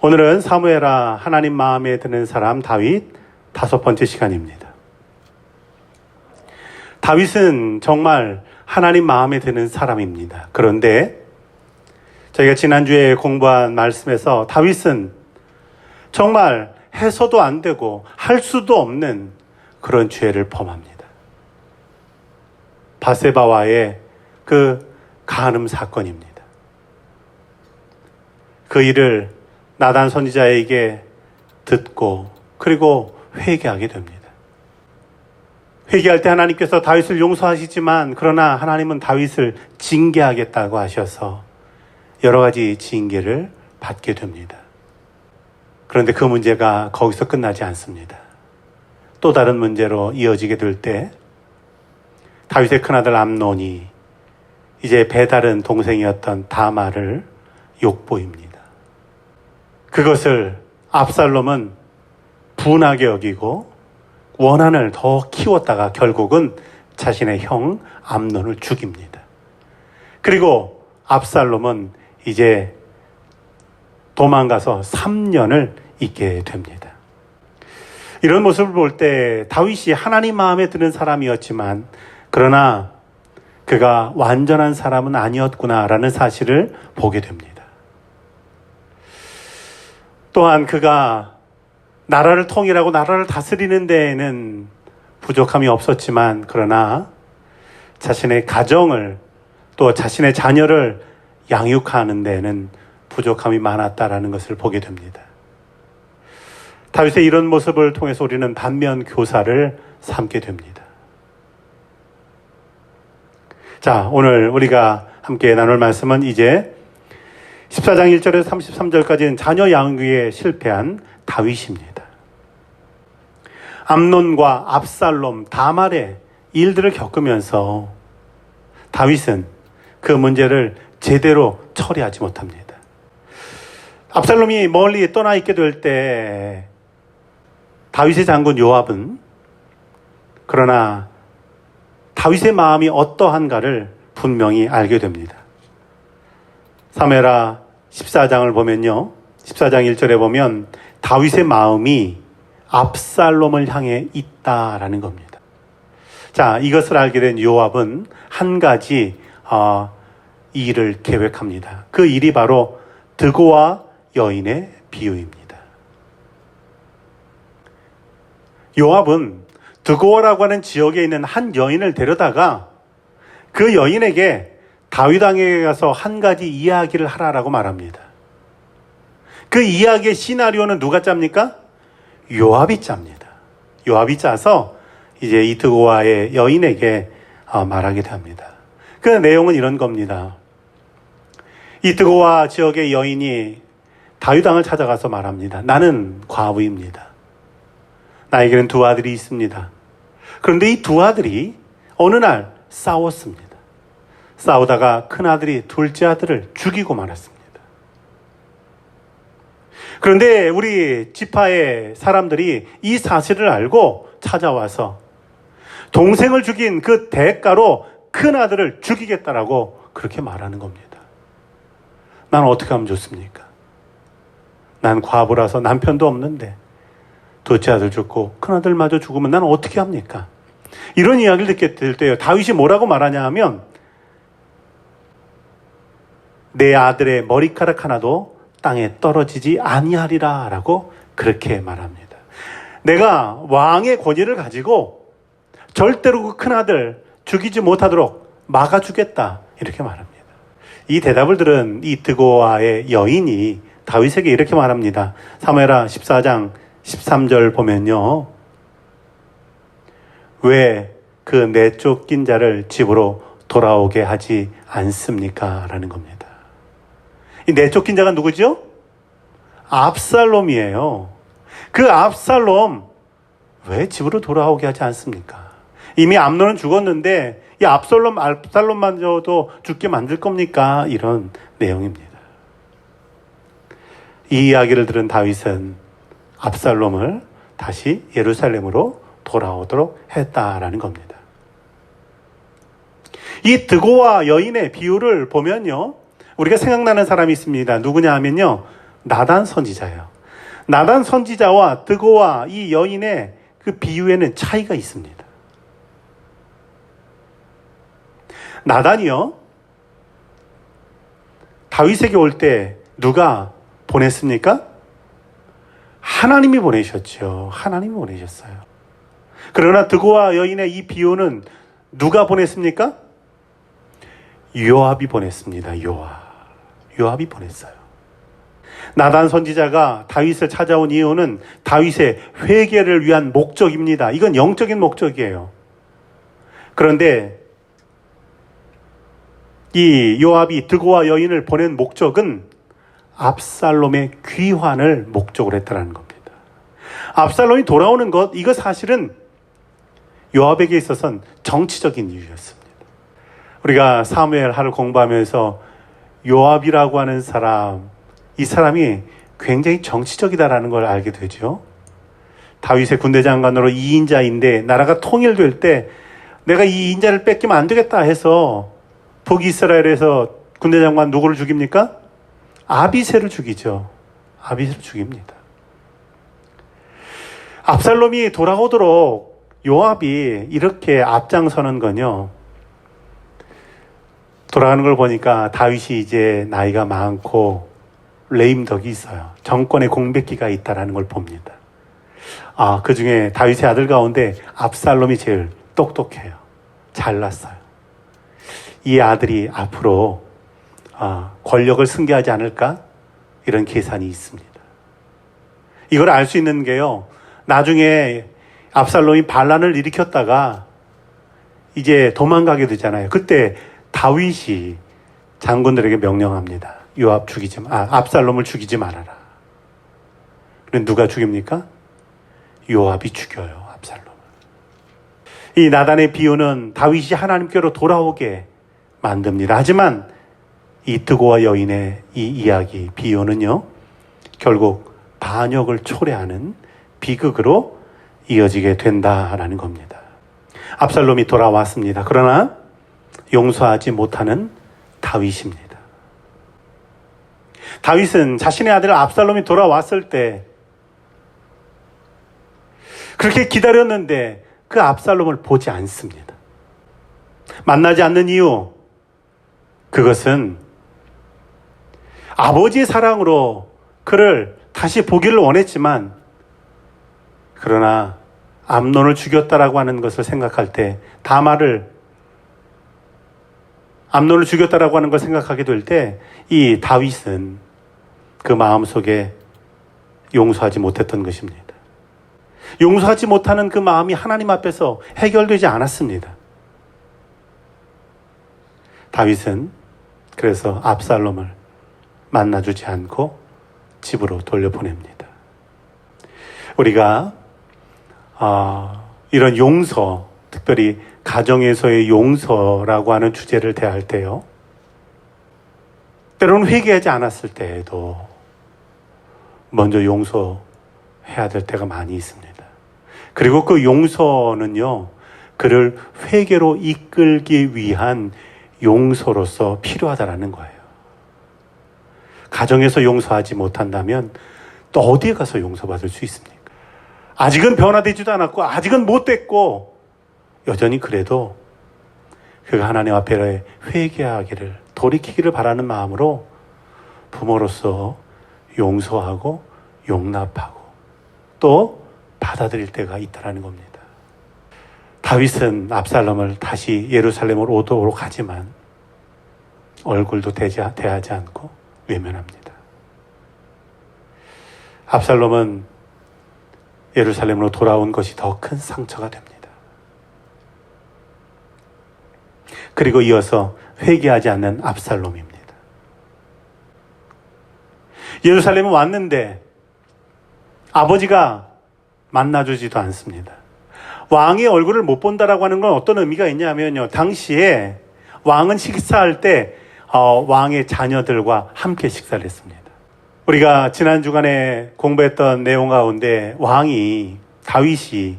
오늘은 사무엘아 하나님 마음에 드는 사람 다윗 5번째 시간입니다. 다윗은 정말 하나님 마음에 드는 사람입니다. 그런데 저희가 지난주에 공부한 말씀에서 다윗은 정말 해서도 안 되고 할 수도 없는 그런 죄를 범합니다. 바세바와의 그 간음 사건입니다. 그 일을 나단 선지자에게 듣고 그리고 회개하게 됩니다. 회개할 때 하나님께서 다윗을 용서하시지만 그러나 하나님은 다윗을 징계하겠다고 하셔서 여러 가지 징계를 받게 됩니다. 그런데 그 문제가 거기서 끝나지 않습니다. 또 다른 문제로 이어지게 될 때 다윗의 큰아들 암논이 이제 배다른 동생이었던 다말을 욕보입니다. 그것을 압살롬은 분하게 여기고 원한을 더 키웠다가 결국은 자신의 형 암논을 죽입니다. 그리고 압살롬은 이제 도망가서 3년을 있게 됩니다. 이런 모습을 볼 때 다윗이 하나님 마음에 드는 사람이었지만 그러나 그가 완전한 사람은 아니었구나라는 사실을 보게 됩니다. 또한 그가 나라를 통일하고 나라를 다스리는 데에는 부족함이 없었지만 그러나 자신의 가정을 또 자신의 자녀를 양육하는 데에는 부족함이 많았다라는 것을 보게 됩니다. 다윗의 이런 모습을 통해서 우리는 반면 교사를 삼게 됩니다. 자, 오늘 우리가 함께 나눌 말씀은 이제 14장 1절에서 33절까지는 자녀 양육에 실패한 다윗입니다. 암논과 압살롬, 다말의 일들을 겪으면서 다윗은 그 문제를 제대로 처리하지 못합니다. 압살롬이 멀리 떠나 있게 될 때 다윗의 장군 요압은 그러나 다윗의 마음이 어떠한가를 분명히 알게 됩니다. 사무엘하 14장을 보면요. 14장 1절에 보면 다윗의 마음이 압살롬을 향해 있다라는 겁니다. 자, 이것을 알게 된 요압은 한 가지 일을 계획합니다. 그 일이 바로 드고와 여인의 비유입니다. 요압은 드고라고 하는 지역에 있는 한 여인을 데려다가 그 여인에게 다윗 왕에게 가서 한 가지 이야기를 하라라고 말합니다. 그 이야기의 시나리오는 누가 짭니까? 요압이 짭니다. 요압이 짜서 이제 이 드고와의 여인에게 말하게 됩니다. 그 내용은 이런 겁니다. 이 드고와 지역의 여인이 다윗 왕을 찾아가서 말합니다. 나는 과부입니다. 나에게는 두 아들이 있습니다. 그런데 이 두 아들이 어느 날 싸웠습니다. 싸우다가 큰아들이 둘째 아들을 죽이고 말았습니다. 그런데 우리 지파의 사람들이 이 사실을 알고 찾아와서 동생을 죽인 그 대가로 큰아들을 죽이겠다라고 그렇게 말하는 겁니다. 난 어떻게 하면 좋습니까? 난 과부라서 남편도 없는데 둘째 아들 죽고 큰아들마저 죽으면 난 어떻게 합니까? 이런 이야기를 듣게 될 때요. 다윗이 뭐라고 말하냐 하면 내 아들의 머리카락 하나도 땅에 떨어지지 아니하리라 라고 그렇게 말합니다. 내가 왕의 권위를 가지고 절대로 그 큰아들 죽이지 못하도록 막아주겠다 이렇게 말합니다. 이 대답을 들은 이 드고와의 여인이 다윗에게 이렇게 말합니다. 사무엘하 14장 13절 보면요. 왜 그 내쫓긴 자를 집으로 돌아오게 하지 않습니까? 라는 겁니다. 이 내쫓긴 자가 누구죠? 압살롬이에요. 그 압살롬 왜 집으로 돌아오게 하지 않습니까? 이미 암논은 죽었는데 이 압살롬마저도 죽게 만들 겁니까? 이런 내용입니다. 이 이야기를 들은 다윗은 압살롬을 다시 예루살렘으로 돌아오도록 했다라는 겁니다. 이 드고와 여인의 비유를 보면요. 우리가 생각나는 사람이 있습니다. 누구냐 하면요. 나단 선지자예요. 나단 선지자와 드고와 이 여인의 그 비유에는 차이가 있습니다. 나단이요, 다윗에게 올 때 누가 보냈습니까? 하나님이 보내셨죠. 하나님이 보내셨어요. 그러나 드고와 여인의 이 비유는 누가 보냈습니까? 요압이 보냈습니다. 요압이 보냈어요. 나단 선지자가 다윗을 찾아온 이유는 다윗의 회개를 위한 목적입니다. 이건 영적인 목적이에요. 그런데 이 요압이 드고와 여인을 보낸 목적은 압살롬의 귀환을 목적으로 했다는 겁니다. 압살롬이 돌아오는 것, 이거 사실은 요압에게 있어서는 정치적인 이유였습니다. 우리가 사무엘하를 공부하면서 요압이라고 하는 사람, 이 사람이 굉장히 정치적이다라는 걸 알게 되죠. 다윗의 군대 장관으로 2인자인데 나라가 통일될 때 내가 이 인자를 뺏기면 안 되겠다 해서 북이스라엘에서 군대 장관 누구를 죽입니까? 아비새를 죽이죠. 아비새를 죽입니다. 압살롬이 돌아오도록 요압이 이렇게 앞장서는 건요, 돌아가는 걸 보니까 다윗이 이제 나이가 많고 레임덕이 있어요. 정권의 공백기가 있다라는 걸 봅니다. 그 중에 다윗의 아들 가운데 압살롬이 제일 똑똑해요. 잘났어요. 이 아들이 앞으로 권력을 승계하지 않을까? 이런 계산이 있습니다. 이걸 알 수 있는 게요, 나중에 압살롬이 반란을 일으켰다가 이제 도망가게 되잖아요. 그때 다윗이 장군들에게 명령합니다. 압살롬을 죽이지 말아라. 그럼 누가 죽입니까? 요압이 죽여요, 압살롬을. 이 나단의 비유는 다윗이 하나님께로 돌아오게 만듭니다. 하지만 이 드고와 여인의 이 이야기, 비유는요, 결국 반역을 초래하는 비극으로 이어지게 된다라는 겁니다. 압살롬이 돌아왔습니다. 그러나 용서하지 못하는 다윗입니다. 다윗은 자신의 아들 압살롬이 돌아왔을 때 그렇게 기다렸는데 그 압살롬을 보지 않습니다. 만나지 않는 이유, 그것은 아버지의 사랑으로 그를 다시 보기를 원했지만, 그러나 암논을 죽였다라고 하는 것을 생각할 때, 암논을 죽였다라고 하는 걸 생각하게 될 때, 이 다윗은 그 마음속에 용서하지 못했던 것입니다. 용서하지 못하는 그 마음이 하나님 앞에서 해결되지 않았습니다. 다윗은 그래서 압살롬을 만나주지 않고 집으로 돌려보냅니다. 우리가 이런 용서, 특별히 가정에서의 용서라고 하는 주제를 대할 때요, 때로는 회개하지 않았을 때에도 먼저 용서해야 될 때가 많이 있습니다. 그리고 그 용서는요, 그를 회개로 이끌기 위한 용서로서 필요하다라는 거예요. 가정에서 용서하지 못한다면 또 어디에 가서 용서받을 수 있습니까? 아직은 변화되지도 않았고 아직은 못됐고 여전히 그래도 그가 하나님 앞에 회개하기를, 돌이키기를 바라는 마음으로 부모로서 용서하고 용납하고 또 받아들일 때가 있다는 겁니다. 다윗은 압살롬을 다시 예루살렘으로 오도록 하지만 얼굴도 대하지 않고 외면합니다. 압살롬은 예루살렘으로 돌아온 것이 더 큰 상처가 됩니다. 그리고 이어서 회개하지 않는 압살롬입니다. 예루살렘에 왔는데 아버지가 만나주지도 않습니다. 왕의 얼굴을 못 본다라고 하는 건 어떤 의미가 있냐면요, 당시에 왕은 식사할 때 왕의 자녀들과 함께 식사를 했습니다. 우리가 지난 주간에 공부했던 내용 가운데 다윗이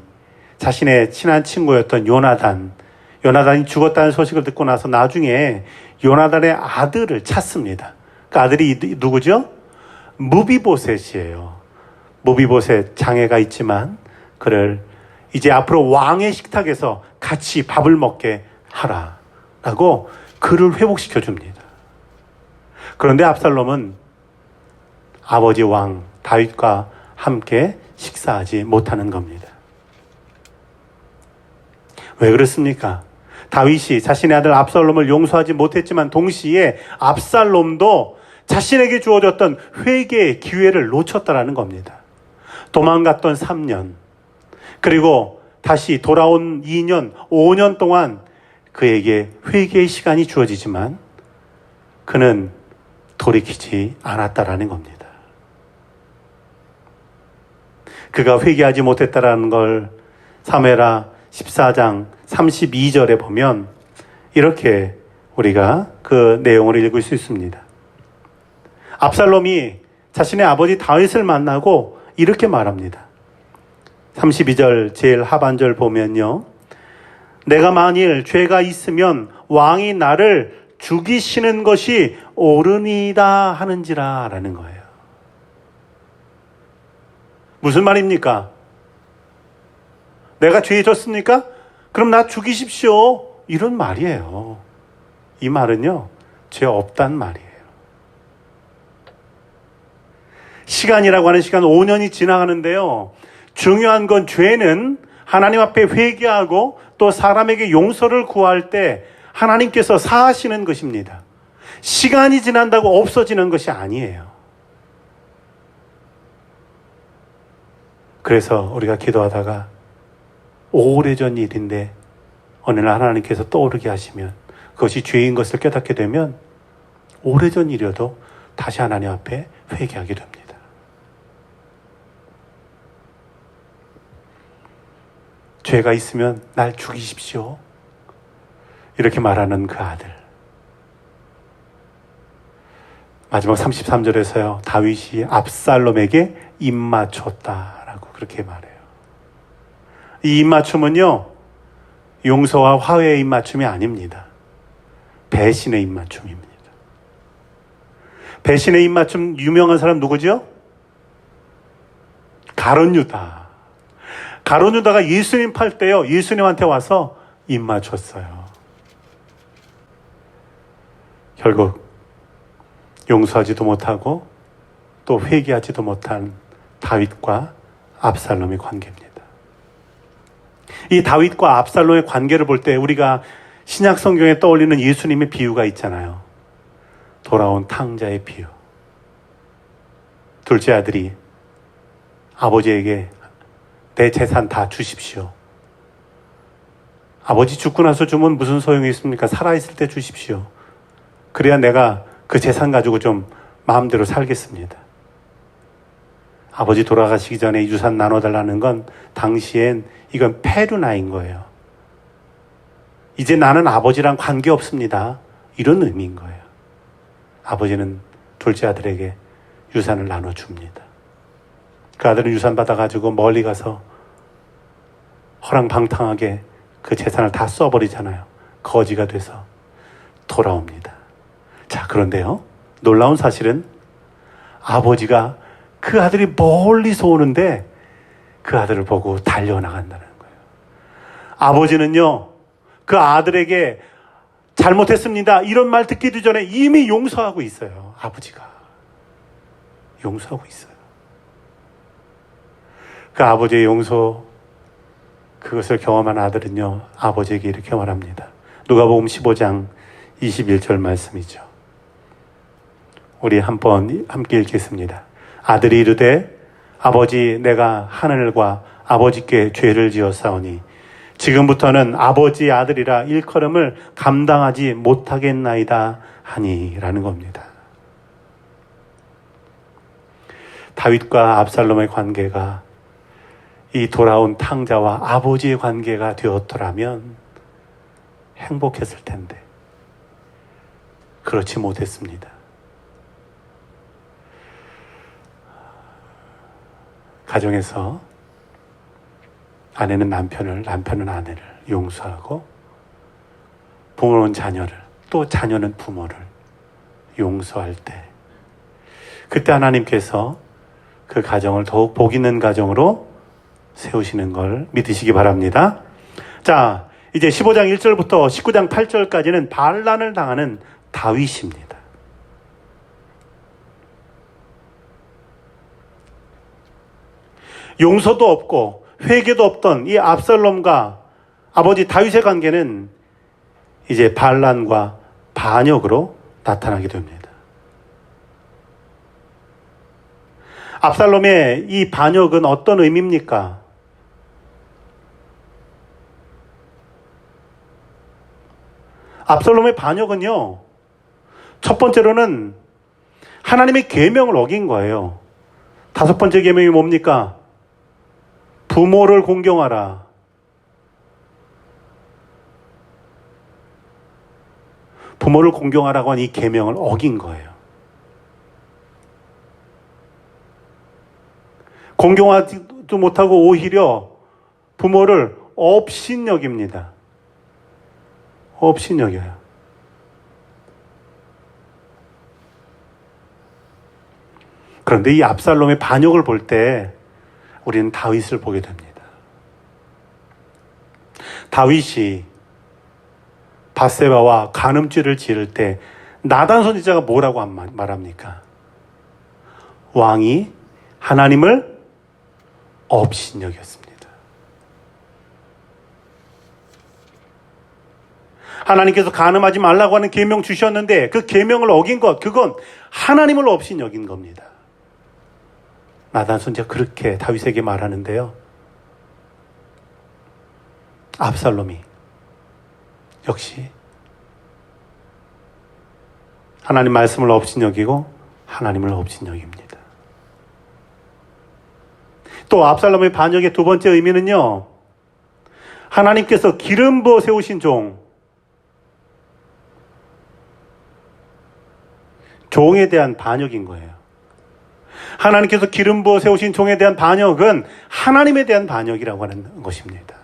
자신의 친한 친구였던 요나단이 죽었다는 소식을 듣고 나서 나중에 요나단의 아들을 찾습니다. 그 아들이 누구죠? 무비보셋이에요. 무비보셋 장애가 있지만 그를 이제 앞으로 왕의 식탁에서 같이 밥을 먹게 하라라고 그를 회복시켜 줍니다. 그런데 압살롬은 아버지 왕 다윗과 함께 식사하지 못하는 겁니다. 왜 그렇습니까? 다윗이 자신의 아들 압살롬을 용서하지 못했지만 동시에 압살롬도 자신에게 주어졌던 회개의 기회를 놓쳤다라는 겁니다. 도망갔던 3년, 그리고 다시 돌아온 2년, 5년 동안 그에게 회개의 시간이 주어지지만 그는 돌이키지 않았다라는 겁니다. 그가 회개하지 못했다라는 걸 사무엘하 14장 32절에 보면 이렇게 우리가 그 내용을 읽을 수 있습니다. 압살롬이 자신의 아버지 다윗을 만나고 이렇게 말합니다. 32절 제일 하반절 보면요. 내가 만일 죄가 있으면 왕이 나를 죽이시는 것이 옳으니이다 하는지라 라는 거예요. 무슨 말입니까? 내가 죄 졌습니까? 그럼 나 죽이십시오. 이런 말이에요. 이 말은요, 죄 없단 말이에요. 시간이라고 하는 시간 5년이 지나가는데요. 중요한 건 죄는 하나님 앞에 회개하고 또 사람에게 용서를 구할 때 하나님께서 사하시는 것입니다. 시간이 지난다고 없어지는 것이 아니에요. 그래서 우리가 기도하다가 오래전 일인데 어느 날 하나님께서 떠오르게 하시면 그것이 죄인 것을 깨닫게 되면 오래전 일이어도 다시 하나님 앞에 회개하게 됩니다. 죄가 있으면 날 죽이십시오. 이렇게 말하는 그 아들. 마지막 33절에서요. 다윗이 압살롬에게 입맞췄다라고 그렇게 말해요. 이 입맞춤은요. 용서와 화해의 입맞춤이 아닙니다. 배신의 입맞춤입니다. 배신의 입맞춤 유명한 사람 누구죠? 가룟 유다. 가룟 유다가 예수님 팔 때요. 예수님한테 와서 입맞췄어요. 결국 용서하지도 못하고 또 회개하지도 못한 다윗과 압살롬의 관계입니다. 이 다윗과 압살롬의 관계를 볼 때 우리가 신약 성경에 떠올리는 예수님의 비유가 있잖아요. 돌아온 탕자의 비유. 둘째 아들이 아버지에게 내 재산 다 주십시오. 아버지 죽고 나서 주면 무슨 소용이 있습니까? 살아있을 때 주십시오. 그래야 내가 그 재산 가지고 좀 마음대로 살겠습니다. 아버지 돌아가시기 전에 유산 나눠달라는 건 당시엔 이건 페르나인 거예요. 이제 나는 아버지랑 관계 없습니다. 이런 의미인 거예요. 아버지는 둘째 아들에게 유산을 나눠줍니다. 그 아들은 유산 받아가지고 멀리 가서 허랑방탕하게 그 재산을 다 써버리잖아요. 거지가 돼서 돌아옵니다. 자, 그런데요. 놀라운 사실은 아버지가 그 아들이 멀리서 오는데 그 아들을 보고 달려나간다는 거예요. 아버지는요. 그 아들에게 잘못했습니다. 이런 말 듣기도 전에 이미 용서하고 있어요. 아버지가. 용서하고 있어요. 그 아버지의 용서, 그것을 경험한 아들은요. 아버지에게 이렇게 말합니다. 누가복음 15장 21절 말씀이죠. 우리 한번 함께 읽겠습니다. 아들이 이르되 아버지 내가 하늘과 아버지께 죄를 지었사오니 지금부터는 아버지 아들이라 일컬음을 감당하지 못하겠나이다 하니라는 겁니다. 다윗과 압살롬의 관계가 이 돌아온 탕자와 아버지의 관계가 되었더라면 행복했을 텐데 그렇지 못했습니다. 가정에서 아내는 남편을, 남편은 아내를 용서하고 부모는 자녀를, 또 자녀는 부모를 용서할 때 그때 하나님께서 그 가정을 더욱 복 있는 가정으로 세우시는 걸 믿으시기 바랍니다. 자, 이제 15장 1절부터 19장 8절까지는 반란을 당하는 다윗입니다. 용서도 없고 회개도 없던 이 압살롬과 아버지 다윗의 관계는 이제 반란과 반역으로 나타나게 됩니다. 압살롬의 이 반역은 어떤 의미입니까? 압살롬의 반역은요, 첫 번째로는 하나님의 계명을 어긴 거예요. 다섯 번째 계명이 뭡니까? 부모를 공경하라. 부모를 공경하라고 한 이 계명을 어긴 거예요. 공경하지도 못하고 오히려 부모를 업신여깁니다. 업신여겨요. 그런데 이 압살롬의 반역을 볼 때 우리는 다윗을 보게 됩니다. 다윗이 밧세바와 간음죄를 지을 때 나단 선지자가 뭐라고 말합니까? 왕이 하나님을 업신여겼습니다. 하나님께서 간음하지 말라고 하는 계명 주셨는데 그 계명을 어긴 것, 그건 하나님을 업신여긴 겁니다. 나단 선지자가 그렇게 다윗에게 말하는데요. 압살롬이 역시 하나님 말씀을 업신여기고 하나님을 업신여깁니다. 또 압살롬의 반역의 두 번째 의미는요, 하나님께서 기름 부어 세우신 종에 대한 반역인 거예요. 하나님께서 기름 부어 세우신 종에 대한 반역은 하나님에 대한 반역이라고 하는 것입니다.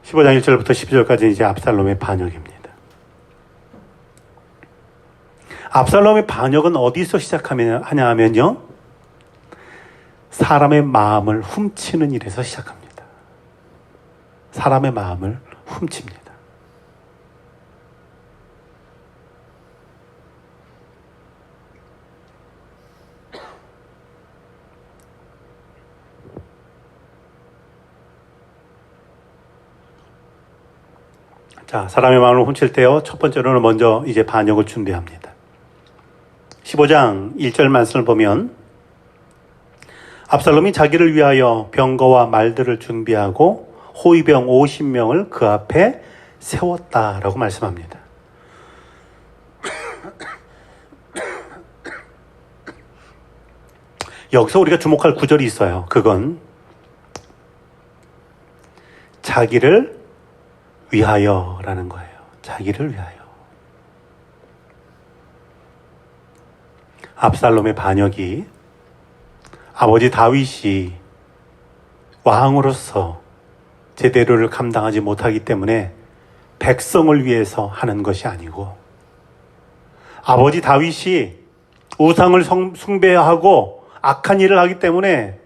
(15장 1절부터 12절까지) 이제 압살롬의 반역입니다. 압살롬의 반역은 어디서 시작하냐 하면요, 사람의 마음을 훔치는 일에서 시작합니다. 사람의 마음을 훔칩니다. 자, 사람의 마음을 훔칠 때요, 첫 번째로는 먼저 이제 반역을 준비합니다. 15장 1절 말씀을 보면 압살롬이 자기를 위하여 병거와 말들을 준비하고 호위병 50명을 그 앞에 세웠다라고 말씀합니다. 여기서 우리가 주목할 구절이 있어요. 그건 자기를 위하여라는 거예요. 자기를 위하여. 압살롬의 반역이 아버지 다윗이 왕으로서 제대로를 감당하지 못하기 때문에 백성을 위해서 하는 것이 아니고, 아버지 다윗이 우상을 숭배하고 악한 일을 하기 때문에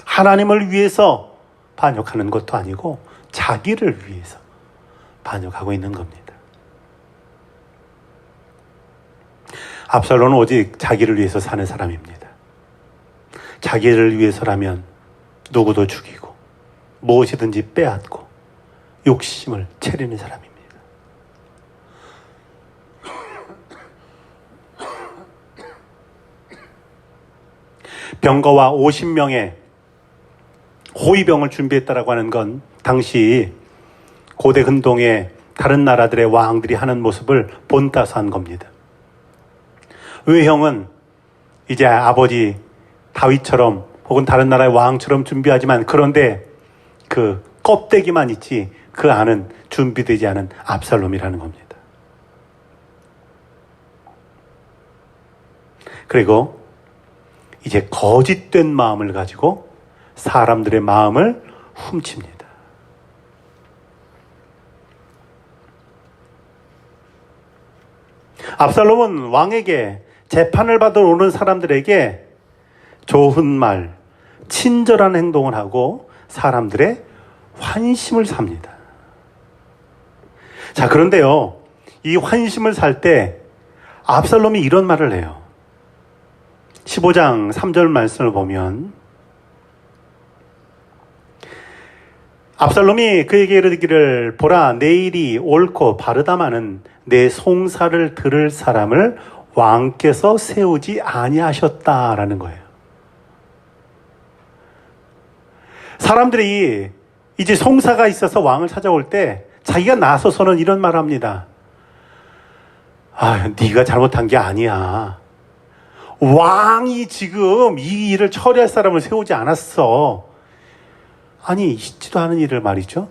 하나님을 위해서 반역하는 것도 아니고 자기를 위해서 반역하고 있는 겁니다. 압살롬은 오직 자기를 위해서 사는 사람입니다. 자기를 위해서라면 누구도 죽이고 무엇이든지 빼앗고 욕심을 채리는 사람입니다. 병거와 50명의 호위병을 준비했다라고 하는 건 당시 고대 근동의 다른 나라들의 왕들이 하는 모습을 본따서 한 겁니다. 외형은 이제 아버지 다윗처럼 혹은 다른 나라의 왕처럼 준비하지만, 그런데 그 껍데기만 있지 그 안은 준비되지 않은 압살롬이라는 겁니다. 그리고 이제 거짓된 마음을 가지고 사람들의 마음을 훔칩니다. 압살롬은 왕에게 재판을 받으러 오는 사람들에게 좋은 말, 친절한 행동을 하고 사람들의 환심을 삽니다. 자, 그런데요, 이 환심을 살 때 압살롬이 이런 말을 해요. 15장 3절 말씀을 보면 압살롬이 그에게 이르기를 보라, 내일이 옳고 바르다마는 내 송사를 들을 사람을 왕께서 세우지 아니하셨다라는 거예요. 사람들이 이제 송사가 있어서 왕을 찾아올 때 자기가 나서서는 이런 말을 합니다. 아, 네가 잘못한 게 아니야. 왕이 지금 이 일을 처리할 사람을 세우지 않았어. 아니, 있지도 않은 일을 말이죠.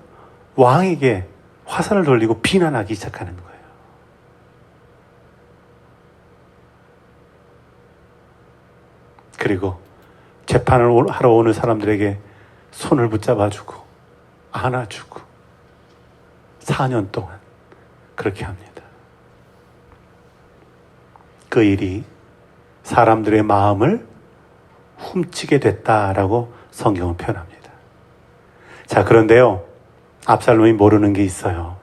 왕에게 화살을 돌리고 비난하기 시작하는 거예요. 그리고 재판을 하러 오는 사람들에게 손을 붙잡아주고 안아주고 4년 동안 그렇게 합니다. 그 일이 사람들의 마음을 훔치게 됐다라고 성경은 표현합니다. 자, 그런데요, 압살롬이 모르는 게 있어요.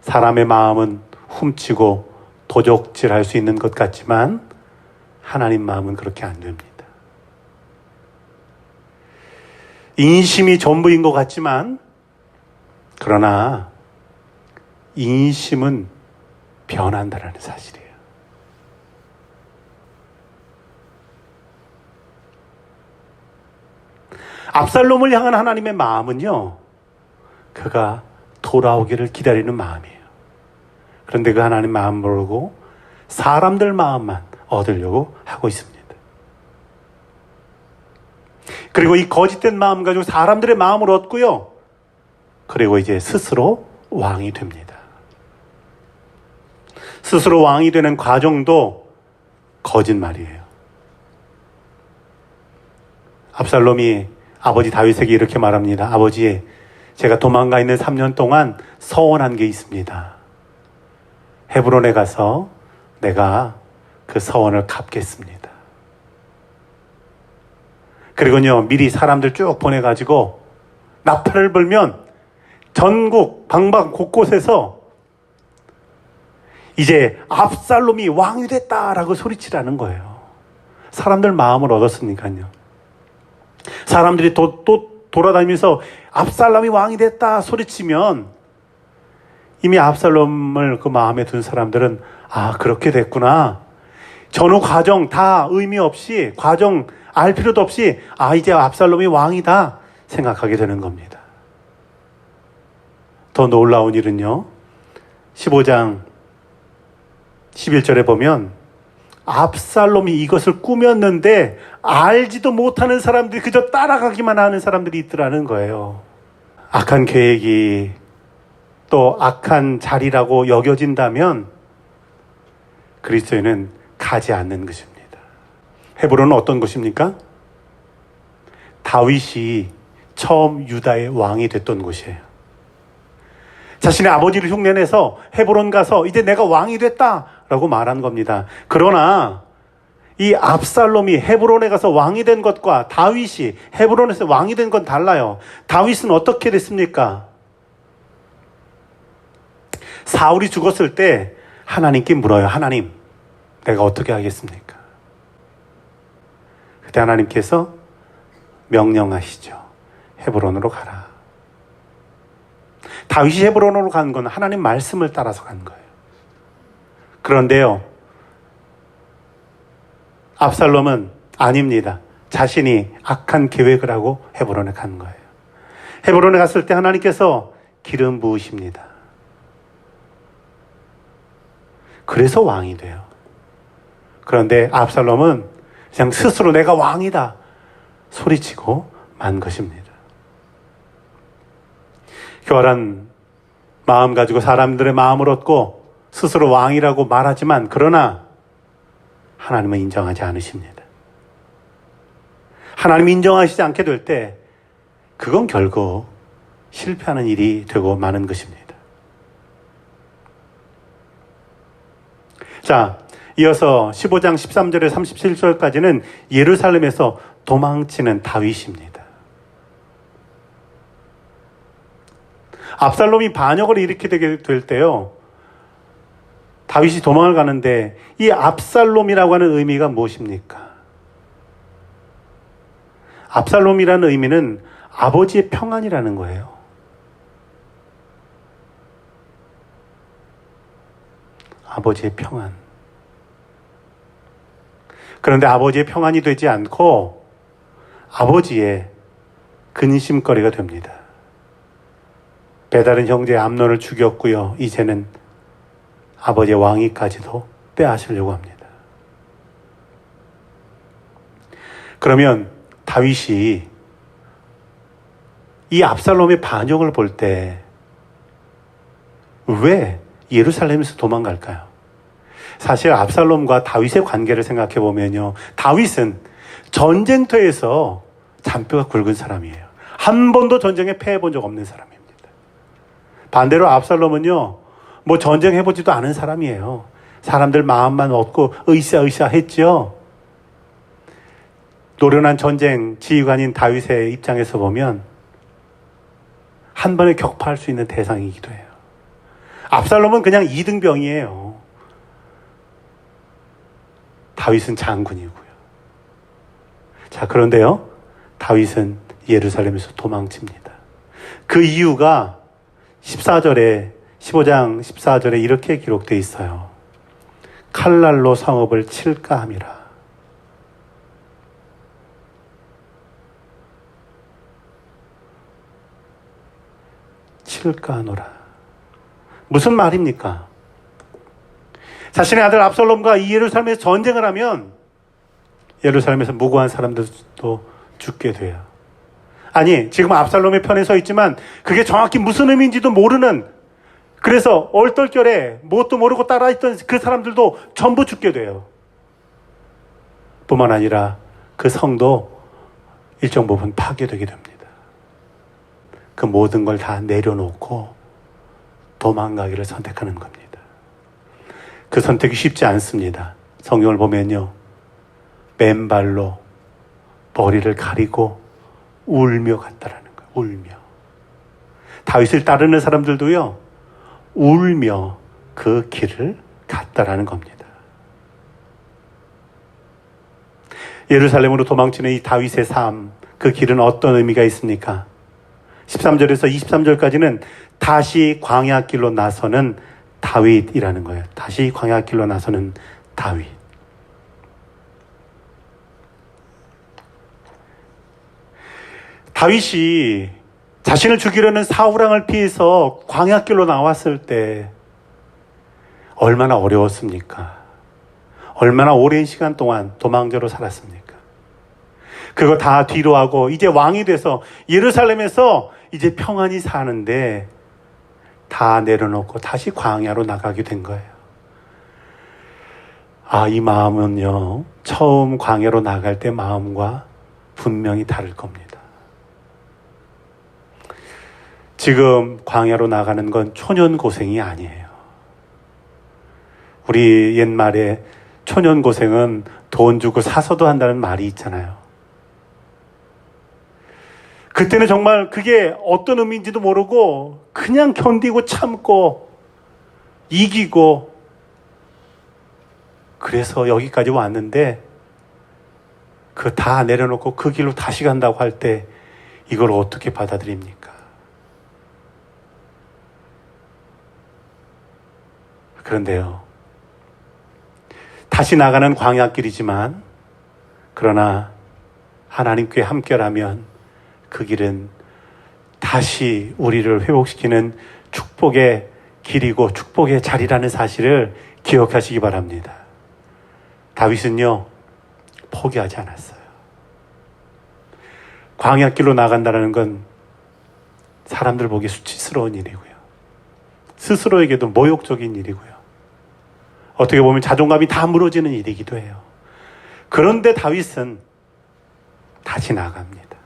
사람의 마음은 훔치고 도적질할 수 있는 것 같지만 하나님 마음은 그렇게 안 됩니다. 인심이 전부인 것 같지만 그러나 인심은 변한다라는 사실이에요. 압살롬을 향한 하나님의 마음은요, 그가 돌아오기를 기다리는 마음이에요. 그런데 그 하나님 마음 모르고 사람들 마음만 얻으려고 하고 있습니다. 그리고 이 거짓된 마음 가지고 사람들의 마음을 얻고요, 그리고 이제 스스로 왕이 됩니다. 스스로 왕이 되는 과정도 거짓말이에요. 압살롬이 아버지 다윗에게 이렇게 말합니다. 아버지, 제가 도망가 있는 3년 동안 서원한 게 있습니다. 헤브론에 가서 내가 그 서원을 갚겠습니다. 그리고요, 미리 사람들 쭉 보내가지고 나팔을 불면 전국 방방 곳곳에서 이제 압살롬이 왕이 됐다라고 소리치라는 거예요. 사람들 마음을 얻었으니까요. 사람들이 또 돌아다니면서 압살롬이 왕이 됐다 소리치면 이미 압살롬을 그 마음에 둔 사람들은 아, 그렇게 됐구나. 전후 과정 다 의미 없이, 과정 알 필요도 없이 아, 이제 압살롬이 왕이다 생각하게 되는 겁니다. 더 놀라운 일은요, 15장 11절에 보면 압살롬이 이것을 꾸몄는데 알지도 못하는 사람들이 그저 따라가기만 하는 사람들이 있더라는 거예요. 악한 계획이 또 악한 자리라고 여겨진다면 그리스도인은 가지 않는 것입니다. 헤브론은 어떤 곳입니까? 다윗이 처음 유다의 왕이 됐던 곳이에요. 자신의 아버지를 흉내내서 헤브론 가서 이제 내가 왕이 됐다라고 말한 겁니다. 그러나 이 압살롬이 헤브론에 가서 왕이 된 것과 다윗이 헤브론에서 왕이 된 건 달라요. 다윗은 어떻게 됐습니까? 사울이 죽었을 때 하나님께 물어요. 하나님, 내가 어떻게 하겠습니까? 그때 하나님께서 명령하시죠. 헤브론으로 가라. 다윗이 헤브론으로 간 건 하나님 말씀을 따라서 간 거예요. 그런데요, 압살롬은 아닙니다. 자신이 악한 계획을 하고 헤브론에 간 거예요. 헤브론에 갔을 때 하나님께서 기름 부으십니다. 그래서 왕이 돼요. 그런데 압살롬은 그냥 스스로 내가 왕이다 소리치고 만 것입니다. 교활한 마음 가지고 사람들의 마음을 얻고 스스로 왕이라고 말하지만 그러나 하나님은 인정하지 않으십니다. 하나님 인정하시지 않게 될 때 그건 결국 실패하는 일이 되고 마는 것입니다. 자, 이어서 15장 13절에 37절까지는 예루살렘에서 도망치는 다윗입니다. 압살롬이 반역을 일으키게 될 때요, 다윗이 도망을 가는데 이 압살롬이라고 하는 의미가 무엇입니까? 압살롬이라는 의미는 아버지의 평안이라는 거예요. 아버지의 평안. 그런데 아버지의 평안이 되지 않고 아버지의 근심거리가 됩니다. 배다른 형제 암논을 죽였고요. 이제는 아버지의 왕위까지도 빼앗으려고 합니다. 그러면 다윗이 이 압살롬의 반역을 볼 때 왜 예루살렘에서 도망갈까요? 사실 압살롬과 다윗의 관계를 생각해 보면요, 다윗은 전쟁터에서 잔뼈가 굵은 사람이에요. 한 번도 전쟁에 패해 본 적 없는 사람입니다. 반대로 압살롬은요, 뭐 전쟁해보지도 않은 사람이에요. 사람들 마음만 얻고 으쌰으쌰 했죠. 노련한 전쟁 지휘관인 다윗의 입장에서 보면 한 번에 격파할 수 있는 대상이기도 해요. 압살롬은 그냥 이등병이에요. 다윗은 장군이고요. 자, 그런데요, 다윗은 예루살렘에서 도망칩니다. 그 이유가 15장 14절에 이렇게 기록되어 있어요. 칼날로 성읍을 칠까 함이라. 칠까 하노라. 무슨 말입니까? 자신의 아들 압살롬과 이 예루살렘에서 전쟁을 하면 예루살렘에서 무고한 사람들도 죽게 돼요. 아니, 지금 압살롬의 편에 서 있지만 그게 정확히 무슨 의미인지도 모르는, 그래서 얼떨결에 뭣도 모르고 따라했던 그 사람들도 전부 죽게 돼요. 뿐만 아니라 그 성도 일정 부분 파괴되게 됩니다. 그 모든 걸 다 내려놓고 도망가기를 선택하는 겁니다. 그 선택이 쉽지 않습니다. 성경을 보면요, 맨발로 머리를 가리고 울며 갔다라는 거예요. 울며. 다윗을 따르는 사람들도요, 울며 그 길을 갔다라는 겁니다. 예루살렘으로 도망치는 이 다윗의 삶, 그 길은 어떤 의미가 있습니까? 13절에서 23절까지는 다시 광야길로 나서는 다윗이라는 거예요. 다시 광야길로 나서는 다윗. 다윗이 자신을 죽이려는 사울왕을 피해서 광야길로 나왔을 때 얼마나 어려웠습니까? 얼마나 오랜 시간 동안 도망자로 살았습니까? 그거 다 뒤로 하고 이제 왕이 돼서 예루살렘에서 이제 평안히 사는데 다 내려놓고 다시 광야로 나가게 된 거예요. 아, 이 마음은요, 처음 광야로 나갈 때 마음과 분명히 다를 겁니다. 지금 광야로 나가는 건 초년고생이 아니에요. 우리 옛말에 초년고생은 돈 주고 사서도 한다는 말이 있잖아요. 그때는 정말 그게 어떤 의미인지도 모르고 그냥 견디고 참고 이기고 그래서 여기까지 왔는데 그 다 내려놓고 그 길로 다시 간다고 할 때 이걸 어떻게 받아들입니까? 그런데요, 다시 나가는 광야길이지만 그러나 하나님께 함께라면 그 길은 다시 우리를 회복시키는 축복의 길이고 축복의 자리라는 사실을 기억하시기 바랍니다. 다윗은요, 포기하지 않았어요. 광야길로 나간다는 건 사람들 보기 수치스러운 일이고요. 스스로에게도 모욕적인 일이고요. 어떻게 보면 자존감이 다 무너지는 일이기도 해요. 그런데 다윗은 다 지나갑니다.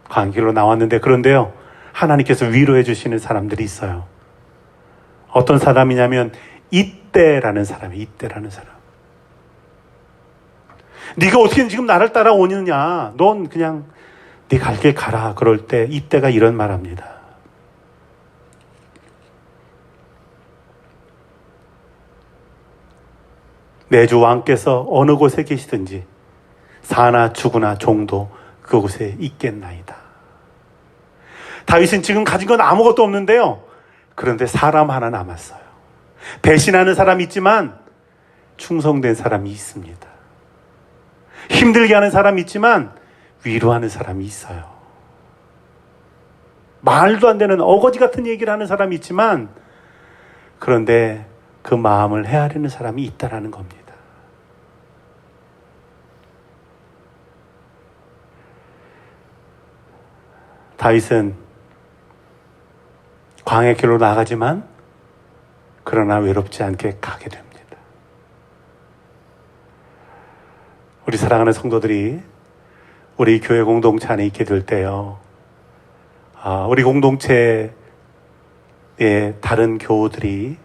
광길로 나왔는데, 그런데요, 하나님께서 위로해 주시는 사람들이 있어요. 어떤 사람이냐면 이때라는 사람이에요. 이때라는 사람. 네가 어떻게 지금 나를 따라오느냐, 넌 그냥 네 갈 길 가라. 그럴 때 이때가 이런 말합니다. 내 주 왕께서 어느 곳에 계시든지 사나 죽으나 종도 그곳에 있겠나이다. 다윗은 지금 가진 건 아무것도 없는데요, 그런데 사람 하나 남았어요. 배신하는 사람이 있지만 충성된 사람이 있습니다. 힘들게 하는 사람이 있지만 위로하는 사람이 있어요. 말도 안 되는 어거지 같은 얘기를 하는 사람이 있지만, 그런데 그 마음을 헤아리는 사람이 있다라는 겁니다. 다윗은 광야 길로 나가지만 그러나 외롭지 않게 가게 됩니다. 우리 사랑하는 성도들이 우리 교회 공동체 안에 있게 될 때요, 우리 공동체의 다른 교우들이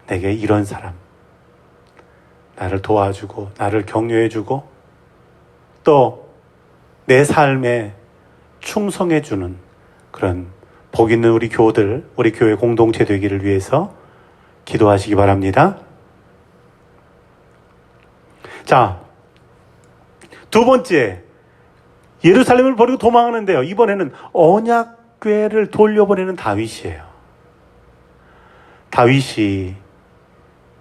내게 이런 사람, 나를 도와주고 나를 격려해주고 또 내 삶에 충성해주는 그런 복 있는 우리 교우들, 우리 교회 공동체 되기를 위해서 기도하시기 바랍니다. 자, 두 번째, 예루살렘을 버리고 도망하는데요, 이번에는 언약궤를 돌려보내는 다윗이에요. 다윗이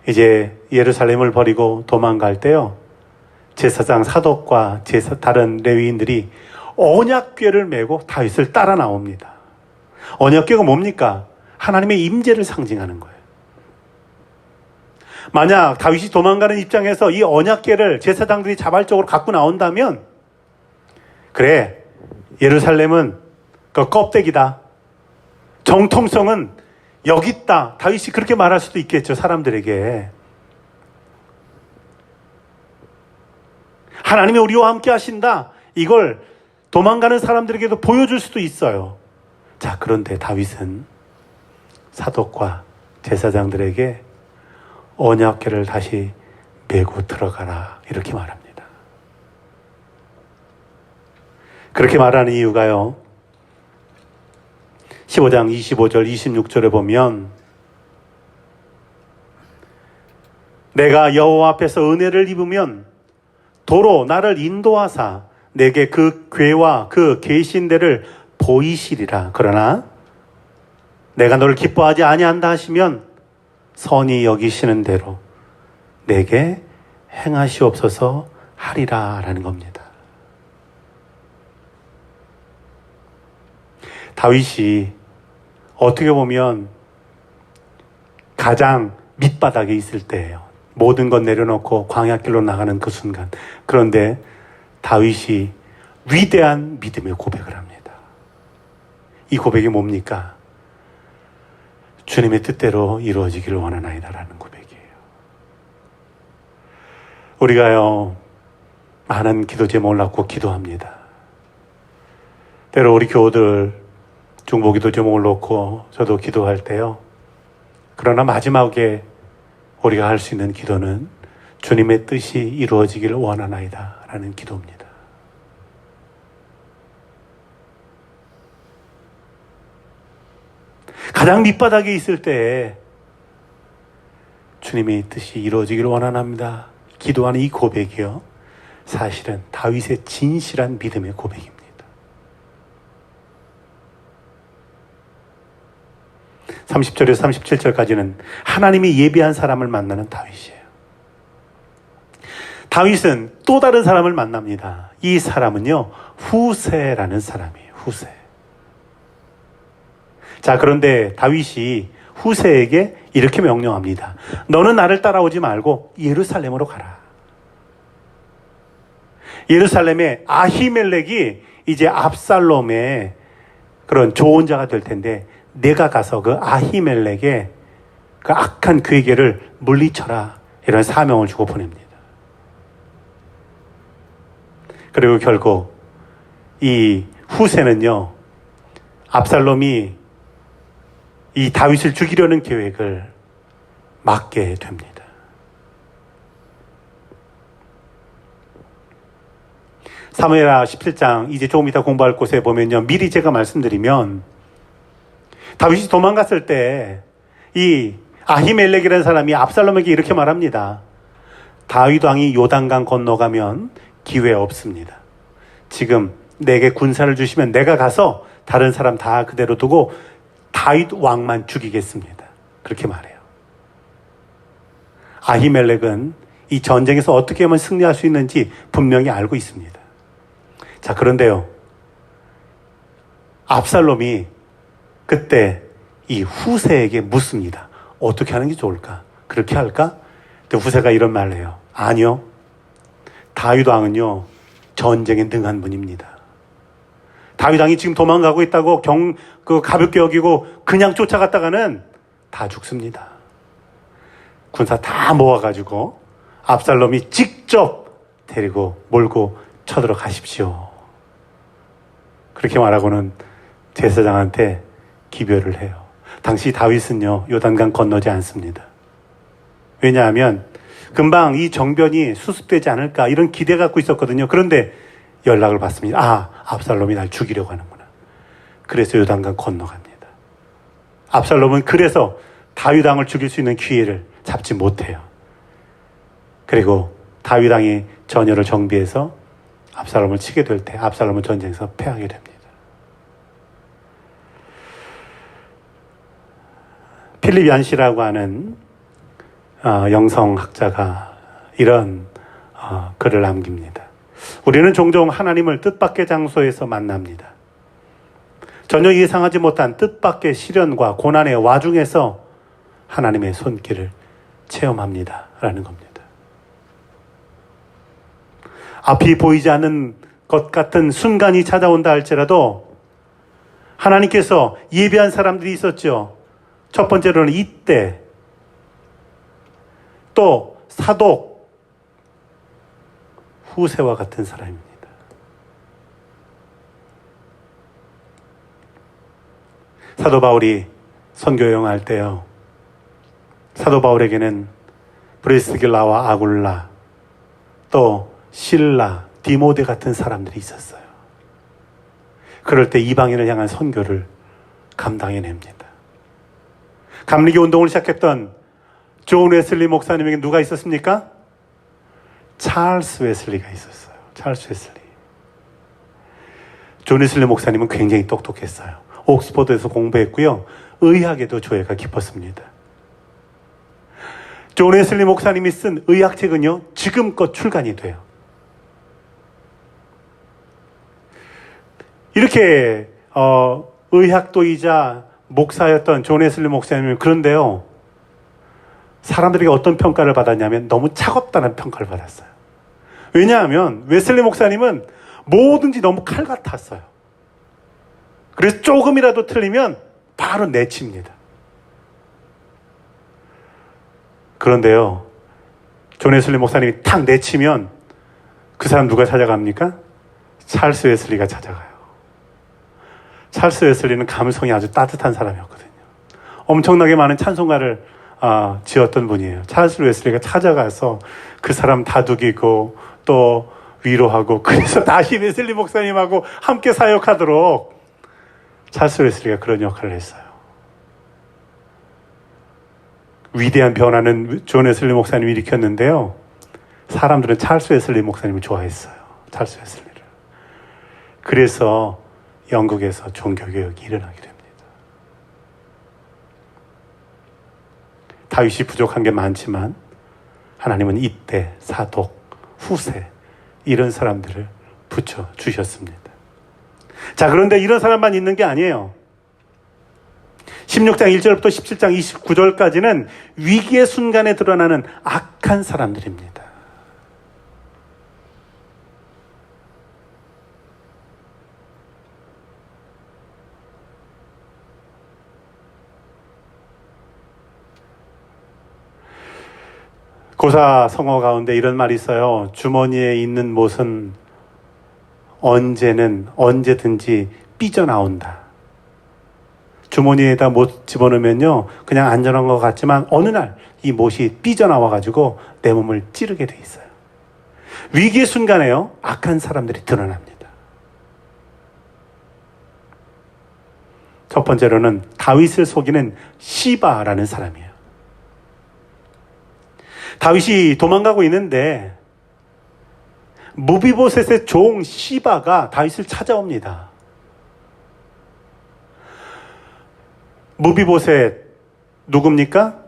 이제 예루살렘을 버리고 도망갈 때요, 제사장 사독과 다른 레위인들이 언약궤를 메고 다윗을 따라 나옵니다. 언약궤가 뭡니까? 하나님의 임재를 상징하는 거예요. 만약 다윗이 도망가는 입장에서 이 언약궤를 제사장들이 자발적으로 갖고 나온다면, 그래, 예루살렘은 그 껍데기다, 정통성은 여기 있다, 다윗이 그렇게 말할 수도 있겠죠. 사람들에게 하나님이 우리와 함께 하신다, 이걸 도망가는 사람들에게도 보여줄 수도 있어요. 자, 그런데 다윗은 사독과 제사장들에게 언약궤를 다시 메고 들어가라, 이렇게 말합니다. 그렇게 말하는 이유가요, 15장 25절 26절에 보면, 내가 여호와 앞에서 은혜를 입으면 도로 나를 인도하사 내게 그 궤와 그 계신대를 보이시리라. 그러나 내가 너를 기뻐하지 아니한다 하시면 선히 여기시는 대로 내게 행하시옵소서 하리라 라는 겁니다. 다윗이 어떻게 보면 가장 밑바닥에 있을 때예요. 모든 것 내려놓고 광야길로 나가는 그 순간. 그런데 다윗이 위대한 믿음의 고백을 합니다. 이 고백이 뭡니까? 주님의 뜻대로 이루어지기를 원하나이다 라는 고백이에요. 우리가요, 많은 기도 제목을 갖고 기도합니다. 때로 우리 교우들 중보기도 제목을 놓고 저도 기도할 때요, 그러나 마지막에 우리가 할 수 있는 기도는 주님의 뜻이 이루어지기를 원하나이다 라는 기도입니다. 가장 밑바닥에 있을 때 주님의 뜻이 이루어지기를 원하nap니다 기도하는 이 고백이요, 사실은 다윗의 진실한 믿음의 고백입니다. 30절에서 37절까지는 하나님이 예비한 사람을 만나는 다윗이에요. 다윗은 또 다른 사람을 만납니다. 이 사람은요, 후세라는 사람이에요. 후세. 자, 그런데 다윗이 후세에게 이렇게 명령합니다. 너는 나를 따라오지 말고 예루살렘으로 가라. 예루살렘에 아히멜렉이 이제 압살롬의 그런 조언자가 될 텐데, 내가 가서 그 아히멜렉의 그 악한 괴계를 물리쳐라, 이런 사명을 주고 보냅니다. 그리고 결국 이 후세는요, 압살롬이 이 다윗을 죽이려는 계획을 막게 됩니다. 사무엘하 17장 이제 조금 이따 공부할 곳에 보면요, 미리 제가 말씀드리면 다윗이 도망갔을 때 이 아히멜렉이라는 사람이 압살롬에게 이렇게 말합니다. 다윗 왕이 요단강 건너가면 기회 없습니다. 지금 내게 군사를 주시면 내가 가서 다른 사람 다 그대로 두고 다윗 왕만 죽이겠습니다. 그렇게 말해요. 아히멜렉은 이 전쟁에서 어떻게 하면 승리할 수 있는지 분명히 알고 있습니다. 자, 그런데요, 압살롬이 그때 이 후세에게 묻습니다. 어떻게 하는 게 좋을까? 그렇게 할까? 근데 후세가 이런 말을 해요. 아니요. 다윗 왕은요, 전쟁에 능한 분입니다. 다윗 왕이 지금 도망가고 있다고 가볍게 여기고 그냥 쫓아갔다가는 다 죽습니다. 군사 다 모아가지고 압살롬이 직접 데리고 몰고 쳐들어가십시오. 그렇게 말하고는 제사장한테 기별을 해요. 당시 다윗은요, 요단강 건너지 않습니다. 왜냐하면 금방 이 정변이 수습되지 않을까 이런 기대 갖고 있었거든요. 그런데 연락을 받습니다. 아, 압살롬이 날 죽이려고 하는구나. 그래서 요단강 건너갑니다. 압살롬은 그래서 다윗 왕을 죽일 수 있는 기회를 잡지 못해요. 그리고 다윗 왕이 전열을 정비해서 압살롬을 치게 될 때 압살롬은 전쟁에서 패하게 됩니다. 필립 얀시라고 하는 영성학자가 이런 글을 남깁니다. 우리는 종종 하나님을 뜻밖의 장소에서 만납니다. 전혀 예상하지 못한 뜻밖의 시련과 고난의 와중에서 하나님의 손길을 체험합니다. 라는 겁니다. 앞이 보이지 않는 것 같은 순간이 찾아온다 할지라도 하나님께서 예비한 사람들이 있었죠. 첫 번째로는 이때, 또 사독, 후세와 같은 사람입니다. 사도 바울이 선교 여행할 때요, 사도 바울에게는 브리스길라와 아굴라, 또 실라, 디모데 같은 사람들이 있었어요. 그럴 때 이방인을 향한 선교를 감당해냅니다. 감리교 운동을 시작했던 존 웨슬리 목사님에게 누가 있었습니까? 찰스 웨슬리가 있었어요. 찰스 웨슬리. 존 웨슬리 목사님은 굉장히 똑똑했어요. 옥스퍼드에서 공부했고요. 의학에도 조예가 깊었습니다. 존 웨슬리 목사님이 쓴 의학책은요, 지금껏 출간이 돼요. 이렇게 의학도이자 목사였던 존 웨슬리 목사님은 그런데요, 사람들에게 어떤 평가를 받았냐면 너무 차갑다는 평가를 받았어요. 왜냐하면 웨슬리 목사님은 뭐든지 너무 칼 같았어요. 그래서 조금이라도 틀리면 바로 내칩니다. 그런데요, 존 웨슬리 목사님이 탁 내치면 그 사람 누가 찾아갑니까? 찰스 웨슬리가 찾아가요. 찰스 웨슬리는 감성이 아주 따뜻한 사람이었거든요. 엄청나게 많은 찬송가를 지었던 분이에요. 찰스 웨슬리가 찾아가서 그 사람 다독이고 또 위로하고, 그래서 다시 웨슬리 목사님하고 함께 사역하도록 찰스 웨슬리가 그런 역할을 했어요. 위대한 변화는 존 웨슬리 목사님이 일으켰는데요, 사람들은 찰스 웨슬리 목사님을 좋아했어요. 찰스 웨슬리를. 그래서 영국에서 종교개혁이 일어나게 됩니다. 다윗이 부족한 게 많지만 하나님은 이때 사독, 후세 이런 사람들을 붙여주셨습니다. 자, 그런데 이런 사람만 있는 게 아니에요. 16장 1절부터 17장 29절까지는 위기의 순간에 드러나는 악한 사람들입니다. 고사 성어 가운데 이런 말이 있어요. 주머니에 있는 못은 언제든지 삐져나온다. 주머니에다 못 집어넣으면요, 그냥 안전한 것 같지만 어느 날 이 못이 삐져나와가지고 내 몸을 찌르게 돼 있어요. 위기의 순간에요, 악한 사람들이 드러납니다. 첫 번째로는 다윗을 속이는 시바라는 사람이에요. 다윗이 도망가고 있는데 무비보셋의 종 시바가 다윗을 찾아옵니다. 무비보셋 누굽니까?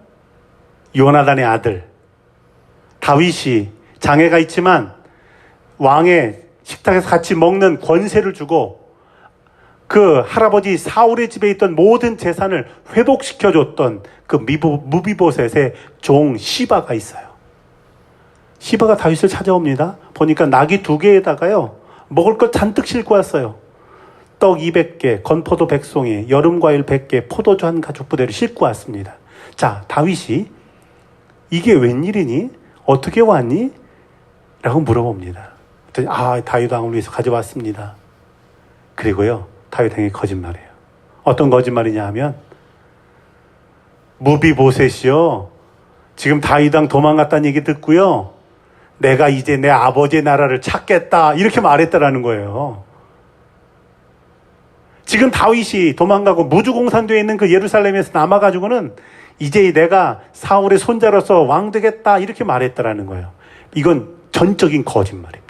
요나단의 아들. 다윗이 장애가 있지만 왕의 식탁에서 같이 먹는 권세를 주고 그 할아버지 사울의 집에 있던 모든 재산을 회복시켜줬던 그 무비보셋의 종 시바가 있어요. 시바가 다윗을 찾아옵니다. 보니까 나귀 2개에다가요, 먹을 것 잔뜩 싣고 왔어요. 떡 200개, 건포도 100송이, 여름과일 100개, 포도주 한 가죽 부대를 싣고 왔습니다. 자, 다윗이 이게 웬일이니? 어떻게 왔니? 라고 물어봅니다. 다윗 왕을 위해서 가져왔습니다. 그리고요, 다윗 왕이 거짓말해요. 어떤 거짓말이냐 하면, 무비보셋이요, 지금 다윗 왕 도망갔다는 얘기 듣고요, 내가 이제 내 아버지의 나라를 찾겠다, 이렇게 말했다라는 거예요. 지금 다윗이 도망가고 무주공산되어 있는 그 예루살렘에서 남아가지고는 이제 내가 사울의 손자로서 왕 되겠다, 이렇게 말했다라는 거예요. 이건 전적인 거짓말입니다.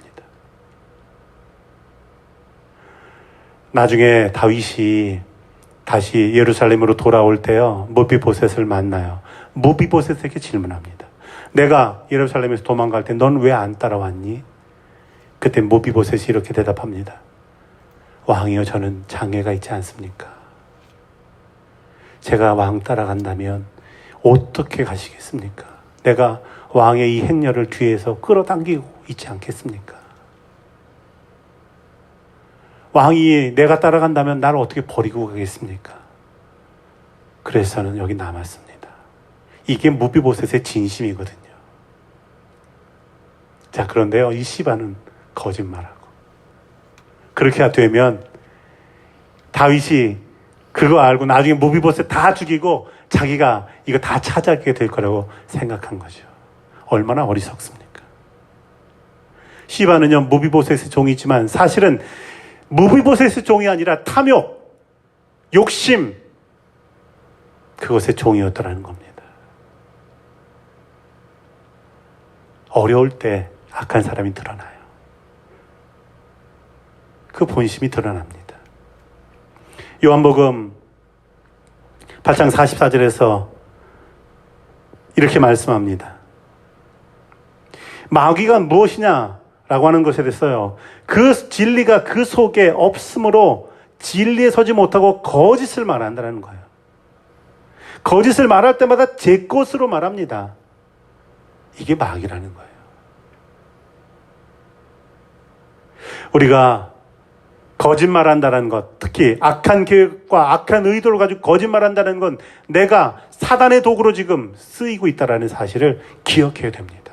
나중에 다윗이 다시 예루살렘으로 돌아올 때요, 무비보셋을 만나요. 무비보셋에게 질문합니다. 내가 예루살렘에서 도망갈 때 넌 왜 안 따라왔니? 그때 무비보셋이 이렇게 대답합니다. 왕이여, 저는 장애가 있지 않습니까? 제가 왕 따라간다면 어떻게 가시겠습니까? 내가 왕의 이 행렬을 뒤에서 끌어당기고 있지 않겠습니까? 왕이 내가 따라간다면 나를 어떻게 버리고 가겠습니까? 그래서 저는 여기 남았습니다. 이게 무비보셋의 진심이거든요. 자, 그런데요, 이 시바는 거짓말하고, 그렇게 되면 다윗이 그거 알고 나중에 무비보셋 다 죽이고 자기가 이거 다 차지하게 될 거라고 생각한 거죠. 얼마나 어리석습니까? 시바는요, 무비보셋의 종이지만 사실은 무비보셋의 종이 아니라 탐욕, 욕심, 그것의 종이었더라는 겁니다. 어려울 때 악한 사람이 드러나요. 그 본심이 드러납니다. 요한복음 8장 44절에서 이렇게 말씀합니다. 마귀가 무엇이냐라고 하는 것에 대해서요, 그 진리가 그 속에 없으므로 진리에 서지 못하고 거짓을 말한다는 거예요. 거짓을 말할 때마다 제 것으로 말합니다. 이게 마귀라는 거예요. 우리가 거짓말한다는 것, 특히 악한 계획과 악한 의도를 가지고 거짓말한다는 건 내가 사단의 도구로 지금 쓰이고 있다는 사실을 기억해야 됩니다.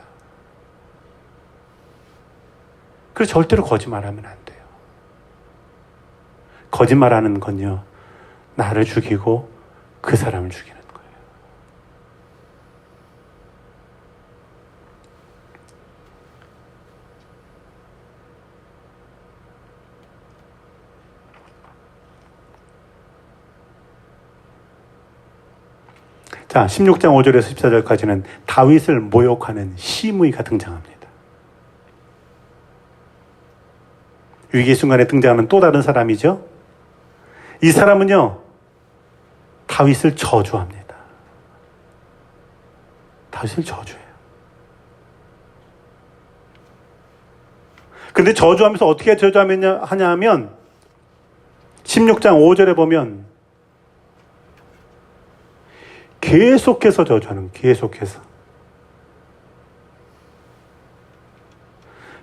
그래서 절대로 거짓말하면 안 돼요. 거짓말하는 건요, 나를 죽이고 그 사람을 죽이는 거예요. 자, 16장 5절에서 14절까지는 다윗을 모욕하는 시므이가 등장합니다. 위기의 순간에 등장하는 또 다른 사람이죠. 이 사람은요, 다윗을 저주합니다. 다윗을 저주해요. 근데 저주하면서 어떻게 저주하냐 하면 16장 5절에 보면 계속해서 저주하는, 계속해서.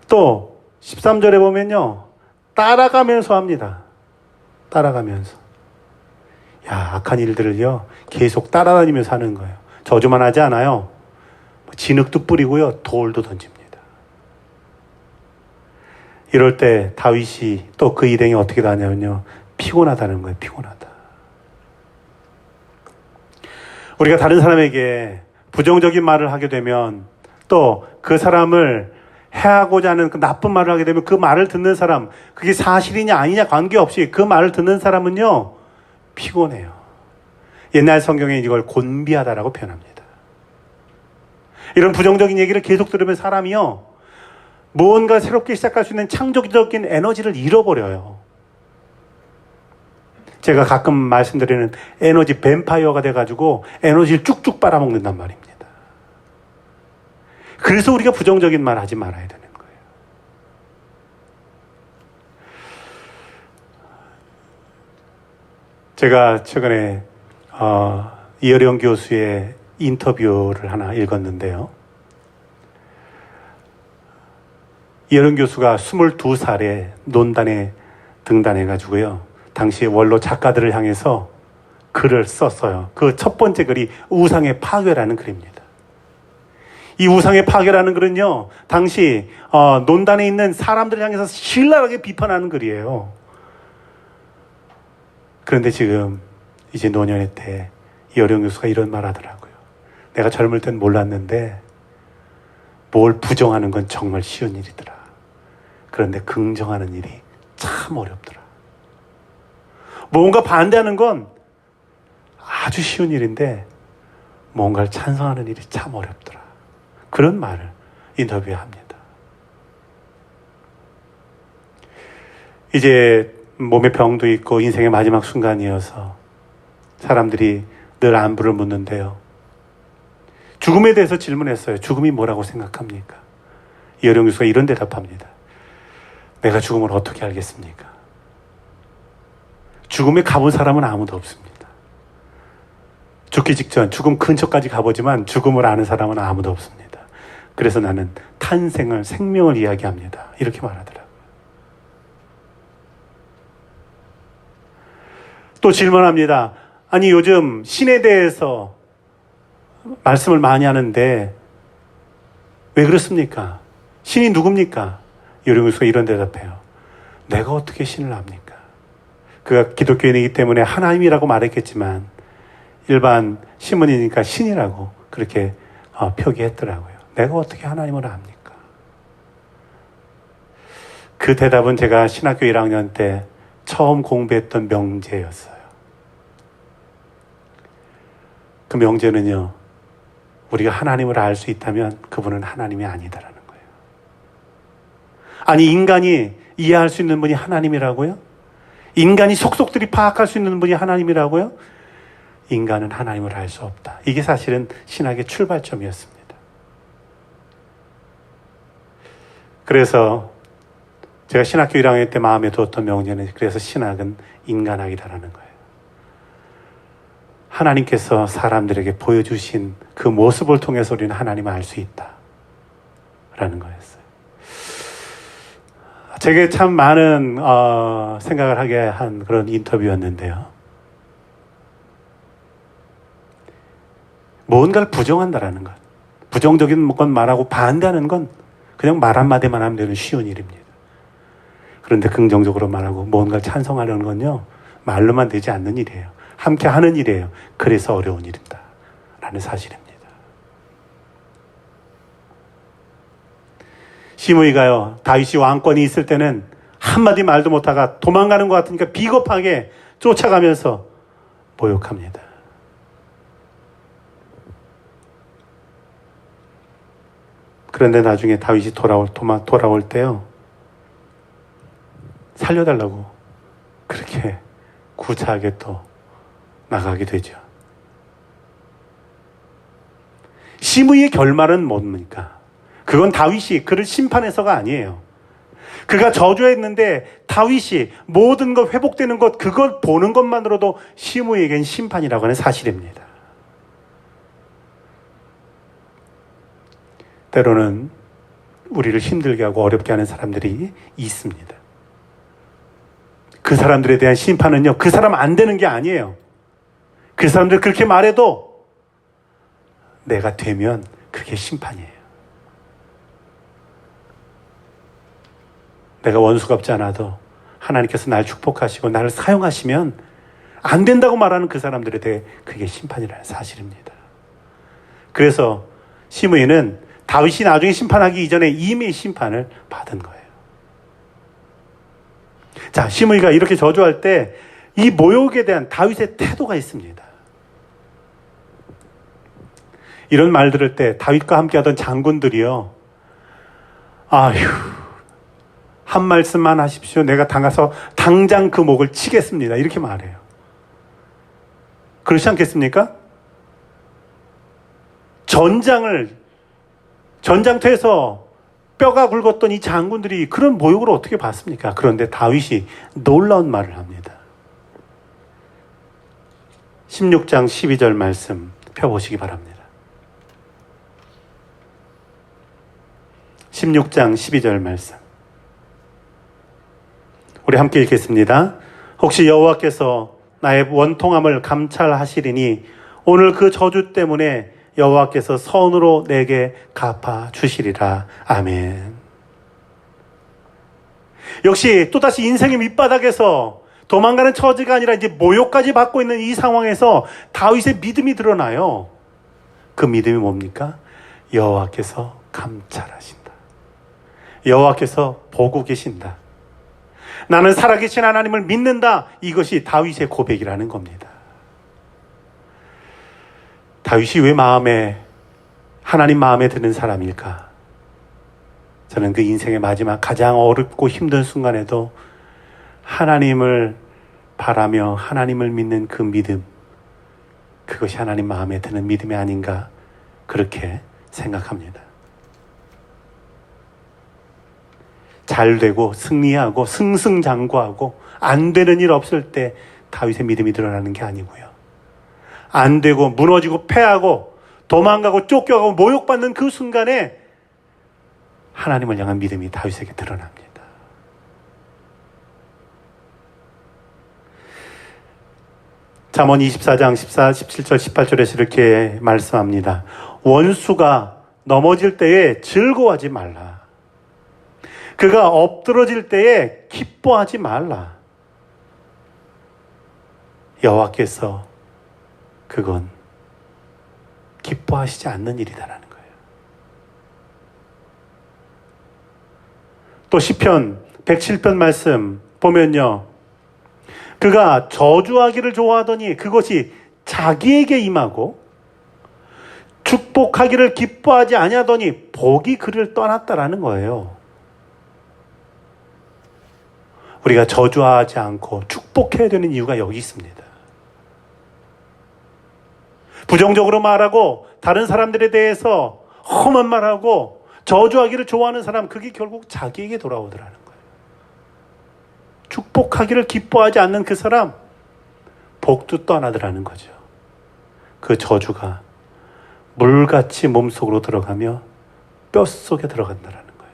또 13절에 보면요, 따라가면서 합니다. 따라가면서. 야, 악한 일들을요, 계속 따라다니면서 하는 거예요. 저주만 하지 않아요. 진흙도 뿌리고요, 돌도 던집니다. 이럴 때 다윗이 또 그 일행이 어떻게 하냐면요, 피곤하다는 거예요. 피곤하다. 우리가 다른 사람에게 부정적인 말을 하게 되면, 또 그 사람을 해하고자 하는 그 나쁜 말을 하게 되면, 그 말을 듣는 사람, 그게 사실이냐 아니냐 관계없이 그 말을 듣는 사람은요, 피곤해요. 옛날 성경에 이걸 곤비하다라고 표현합니다. 이런 부정적인 얘기를 계속 들으면 사람이요, 무언가 새롭게 시작할 수 있는 창조적인 에너지를 잃어버려요. 제가 가끔 말씀드리는 에너지 뱀파이어가 돼가지고 에너지를 쭉쭉 빨아먹는단 말입니다. 그래서 우리가 부정적인 말 하지 말아야 되는 거예요. 제가 최근에 이어령 교수의 인터뷰를 하나 읽었는데요. 이어령 교수가 22살에 논단에 등단해가지고요, 당시 원로 작가들을 향해서 글을 썼어요. 그 첫 번째 글이 우상의 파괴라는 글입니다. 이 우상의 파괴라는 글은요, 당시 논단에 있는 사람들을 향해서 신랄하게 비판하는 글이에요. 그런데 지금 이제 노년의 때 이어령 교수가 이런 말 하더라고요. 내가 젊을 땐 몰랐는데 뭘 부정하는 건 정말 쉬운 일이더라. 그런데 긍정하는 일이 참 어렵더라. 뭔가 반대하는 건 아주 쉬운 일인데 뭔가를 찬성하는 일이 참 어렵더라. 그런 말을 인터뷰에 합니다. 이제 몸에 병도 있고 인생의 마지막 순간이어서 사람들이 늘 안부를 묻는데요. 죽음에 대해서 질문했어요. 죽음이 뭐라고 생각합니까? 이어령 교수가 이런 대답합니다. 내가 죽음을 어떻게 알겠습니까? 죽음에 가본 사람은 아무도 없습니다. 죽기 직전 죽음 근처까지 가보지만 죽음을 아는 사람은 아무도 없습니다. 그래서 나는 탄생을, 생명을 이야기합니다. 이렇게 말하더라고요. 또 질문합니다. 아니, 요즘 신에 대해서 말씀을 많이 하는데 왜 그렇습니까? 신이 누굽니까? 이어령 교수가 이런 대답해요. 내가 어떻게 신을 압니까? 그가 기독교인이기 때문에 하나님이라고 말했겠지만 일반 신문이니까 신이라고 그렇게 표기했더라고요. 내가 어떻게 하나님을 압니까? 그 대답은 제가 신학교 1학년 때 처음 공부했던 명제였어요. 그 명제는요, 우리가 하나님을 알 수 있다면 그분은 하나님이 아니다라는 거예요. 아니, 인간이 이해할 수 있는 분이 하나님이라고요? 인간이 속속들이 파악할 수 있는 분이 하나님이라고요? 인간은 하나님을 알 수 없다. 이게 사실은 신학의 출발점이었습니다. 그래서 제가 신학교 1학년 때 마음에 두었던 명제는, 그래서 신학은 인간학이다라는 거예요. 하나님께서 사람들에게 보여주신 그 모습을 통해서 우리는 하나님을 알 수 있다라는 거였어요. 제게 참 많은 생각을 하게 한 그런 인터뷰였는데요. 뭔가를 부정한다라는 것, 부정적인 건 말하고 반대하는 건 그냥 말 한마디만 하면 되는 쉬운 일입니다. 그런데 긍정적으로 말하고 뭔가를 찬성하려는 건요, 말로만 되지 않는 일이에요. 함께 하는 일이에요. 그래서 어려운 일이다 라는 사실입니다. 시므이가요, 다윗이 왕권이 있을 때는 한마디 말도 못하가 도망가는 것 같으니까 비겁하게 쫓아가면서 모욕합니다. 그런데 나중에 다윗이 돌아올 때요, 살려달라고 그렇게 구차하게 또 나가게 되죠. 시므이의 결말은 뭡니까? 그건 다윗이 그를 심판해서가 아니에요. 그가 저주했는데 다윗이 모든 것 회복되는 것, 그걸 보는 것만으로도 시므이에겐 심판이라고 하는 사실입니다. 때로는 우리를 힘들게 하고 어렵게 하는 사람들이 있습니다. 그 사람들에 대한 심판은요, 그 사람 안 되는 게 아니에요. 그 사람들 그렇게 말해도 내가 되면 그게 심판이에요. 내가 원수가 없지 않아도 하나님께서 날 축복하시고 나를 사용하시면 안 된다고 말하는 그 사람들에 대해 그게 심판이라는 사실입니다. 그래서 시므이는 다윗이 나중에 심판하기 이전에 이미 심판을 받은 거예요. 자, 시므이가 이렇게 저주할 때 이 모욕에 대한 다윗의 태도가 있습니다. 이런 말 들을 때 다윗과 함께하던 장군들이요, 아휴, 한 말씀만 하십시오. 내가 당가서 당장 그 목을 치겠습니다. 이렇게 말해요. 그렇지 않겠습니까? 전장터에서 뼈가 굵었던 이 장군들이 그런 모욕을 어떻게 받습니까? 그런데 다윗이 놀라운 말을 합니다. 16장 12절 말씀 펴보시기 바랍니다. 16장 12절 말씀. 우리 함께 읽겠습니다. 혹시 여호와께서 나의 원통함을 감찰하시리니 오늘 그 저주 때문에 여호와께서 선으로 내게 갚아 주시리라. 아멘. 역시 또다시 인생의 밑바닥에서 도망가는 처지가 아니라 이제 모욕까지 받고 있는 이 상황에서 다윗의 믿음이 드러나요. 그 믿음이 뭡니까? 여호와께서 감찰하신다. 여호와께서 보고 계신다. 나는 살아계신 하나님을 믿는다. 이것이 다윗의 고백이라는 겁니다. 다윗이 왜 하나님 마음에 드는 사람일까? 저는 그 인생의 마지막 가장 어렵고 힘든 순간에도 하나님을 바라며 하나님을 믿는 그 믿음, 그것이 하나님 마음에 드는 믿음이 아닌가 그렇게 생각합니다. 잘 되고 승리하고 승승장구하고 안 되는 일 없을 때 다윗의 믿음이 드러나는 게 아니고요. 안 되고 무너지고 패하고 도망가고 쫓겨가고 모욕받는 그 순간에 하나님을 향한 믿음이 다윗에게 드러납니다. 잠언 24장 17절 18절에서 이렇게 말씀합니다. 원수가 넘어질 때에 즐거워하지 말라. 그가 엎드러질 때에 기뻐하지 말라. 여호와께서 그건 기뻐하시지 않는 일이다라는 거예요. 또 시편 107편 말씀 보면요, 그가 저주하기를 좋아하더니 그것이 자기에게 임하고 축복하기를 기뻐하지 아니하더니 복이 그를 떠났다라는 거예요. 우리가 저주하지 않고 축복해야 되는 이유가 여기 있습니다. 부정적으로 말하고 다른 사람들에 대해서 험한 말하고 저주하기를 좋아하는 사람, 그게 결국 자기에게 돌아오더라는 거예요. 축복하기를 기뻐하지 않는 그 사람, 복도 떠나더라는 거죠. 그 저주가 물같이 몸속으로 들어가며 뼛속에 들어간다라는 거예요.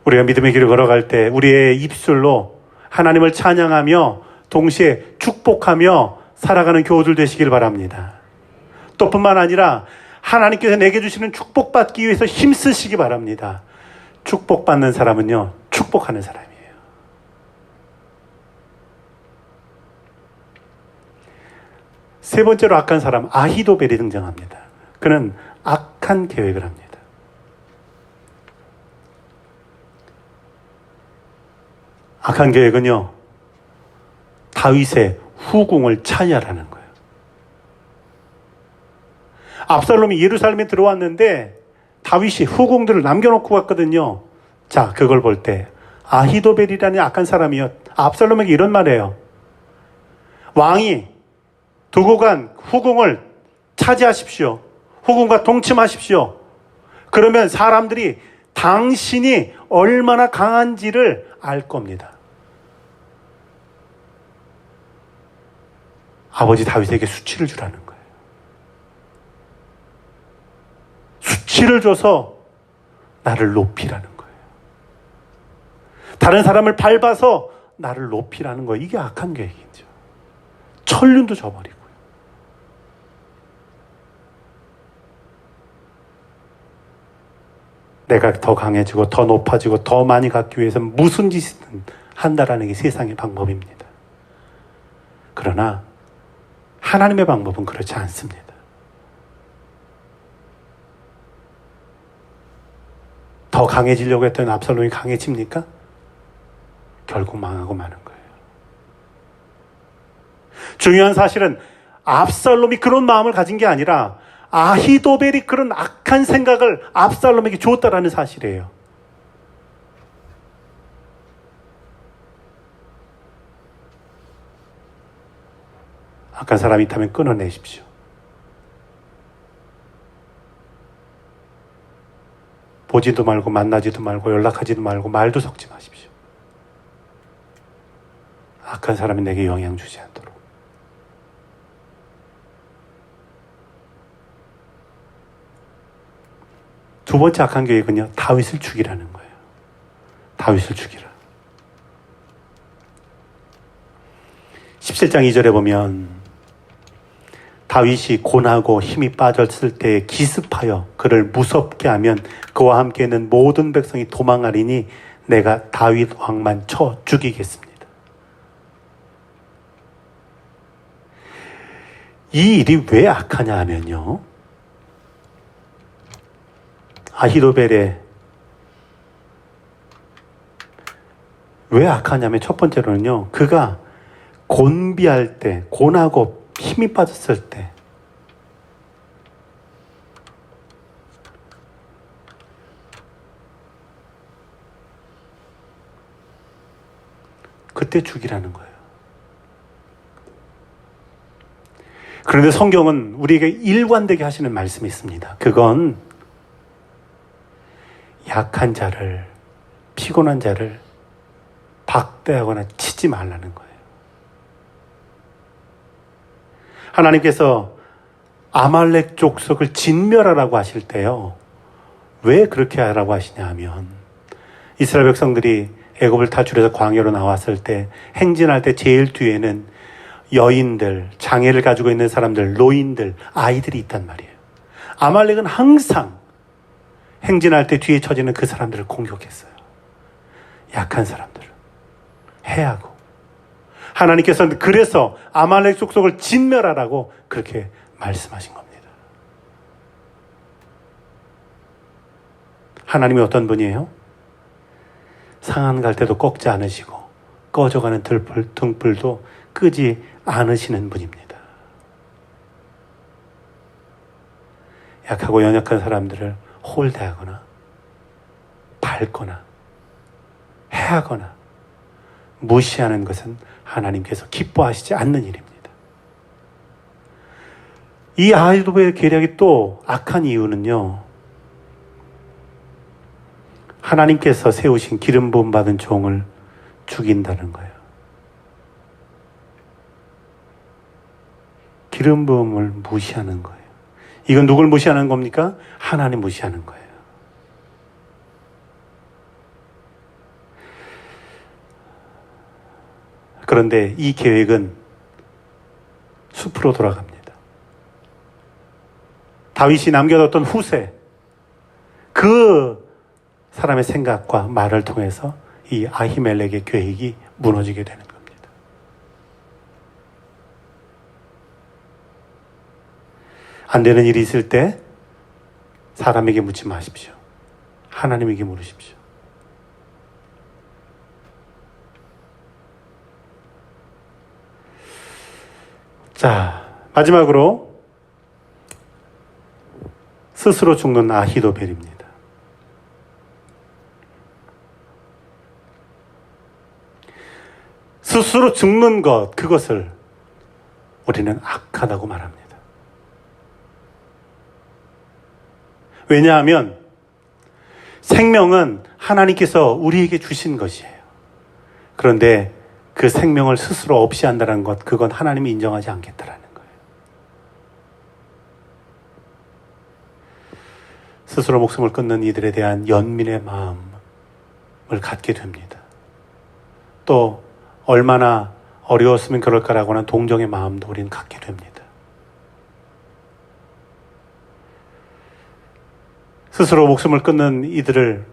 우리가 믿음의 길을 걸어갈 때 우리의 입술로 하나님을 찬양하며 동시에 축복하며 살아가는 교우들 되시길 바랍니다. 또 뿐만 아니라 하나님께서 내게 주시는 축복받기 위해서 힘쓰시기 바랍니다. 축복받는 사람은요, 축복하는 사람이에요. 세 번째로 악한 사람, 아히도벨이 등장합니다. 그는 악한 계획을 합니다. 악한 계획은요, 다윗의 후궁을 차지하라는 거예요. 압살롬이 예루살렘에 들어왔는데 다윗이 후궁들을 남겨놓고 갔거든요. 자, 그걸 볼 때 아히도벨이라는 악한 사람이요, 압살롬에게 이런 말이에요. 왕이 두고 간 후궁을 차지하십시오. 후궁과 동침하십시오. 그러면 사람들이 당신이 얼마나 강한지를 알 겁니다. 아버지 다윗에게 수치를 주라는 거예요. 수치를 줘서 나를 높이라는 거예요. 다른 사람을 밟아서 나를 높이라는 거예요. 이게 악한 계획이죠. 천륜도 저버리고요. 내가 더 강해지고 더 높아지고 더 많이 갖기 위해서 무슨 짓이든 한다라는 게 세상의 방법입니다. 그러나 하나님의 방법은 그렇지 않습니다. 더 강해지려고 했던 압살롬이 강해집니까? 결국 망하고 마는 거예요. 중요한 사실은 압살롬이 그런 마음을 가진 게 아니라 아히도벨이 그런 악한 생각을 압살롬에게 주었다라는 사실이에요. 악한 사람이 있다면 끊어내십시오. 보지도 말고 만나지도 말고 연락하지도 말고 말도 섞지 마십시오. 악한 사람이 내게 영향 주지 않도록. 두 번째 악한 계획은요, 다윗을 죽이라는 거예요. 다윗을 죽이라. 17장 2절에 보면 다윗이 고나고 힘이 빠졌을 때에 기습하여 그를 무섭게 하면 그와 함께 있는 모든 백성이 도망하리니 내가 다윗 왕만 쳐 죽이겠습니다. 이 일이 왜 악하냐 하면요, 아히도벨의 왜 악하냐면 첫 번째로는요, 그가 곤비할 때, 곤하고 힘이 빠졌을 때 그때 죽이라는 거예요. 그런데 성경은 우리에게 일관되게 하시는 말씀이 있습니다. 그건 약한 자를, 피곤한 자를 박대하거나 치지 말라는 거예요. 하나님께서 아말렉 족속을 진멸하라고 하실 때요, 왜 그렇게 하라고 하시냐 하면 이스라엘 백성들이 애굽을 탈출해서 광야로 나왔을 때 행진할 때 제일 뒤에는 여인들, 장애를 가지고 있는 사람들, 노인들, 아이들이 있단 말이에요. 아말렉은 항상 행진할 때 뒤에 처지는 그 사람들을 공격했어요. 약한 사람들을 해하고. 하나님께서는 그래서 아말렉 족속을 진멸하라고 그렇게 말씀하신 겁니다. 하나님이 어떤 분이에요? 상한 갈 때도 꺾지 않으시고 꺼져가는 등불도 끄지 않으시는 분입니다. 약하고 연약한 사람들을 홀대하거나 밟거나 해하거나 무시하는 것은 하나님께서 기뻐하시지 않는 일입니다. 이 아히도벨의 계략이 또 악한 이유는요, 하나님께서 세우신 기름 부음 받은 종을 죽인다는 거예요. 기름 부음을 무시하는 거예요. 이건 누굴 무시하는 겁니까? 하나님 무시하는 거예요. 그런데 이 계획은 숲으로 돌아갑니다. 다윗이 남겨뒀던 후세, 그 사람의 생각과 말을 통해서 이 아히멜렉의 계획이 무너지게 되는 겁니다. 안 되는 일이 있을 때 사람에게 묻지 마십시오. 하나님에게 물으십시오. 자, 마지막으로 스스로 죽는 아히도벨입니다. 스스로 죽는 것, 그것을 우리는 악하다고 말합니다. 왜냐하면 생명은 하나님께서 우리에게 주신 것이에요. 그런데 그 생명을 스스로 없이 한다는 것, 그건 하나님이 인정하지 않겠다라는 거예요. 스스로 목숨을 끊는 이들에 대한 연민의 마음을 갖게 됩니다. 또 얼마나 어려웠으면 그럴까라고 하는 동정의 마음도 우리는 갖게 됩니다. 스스로 목숨을 끊는 이들을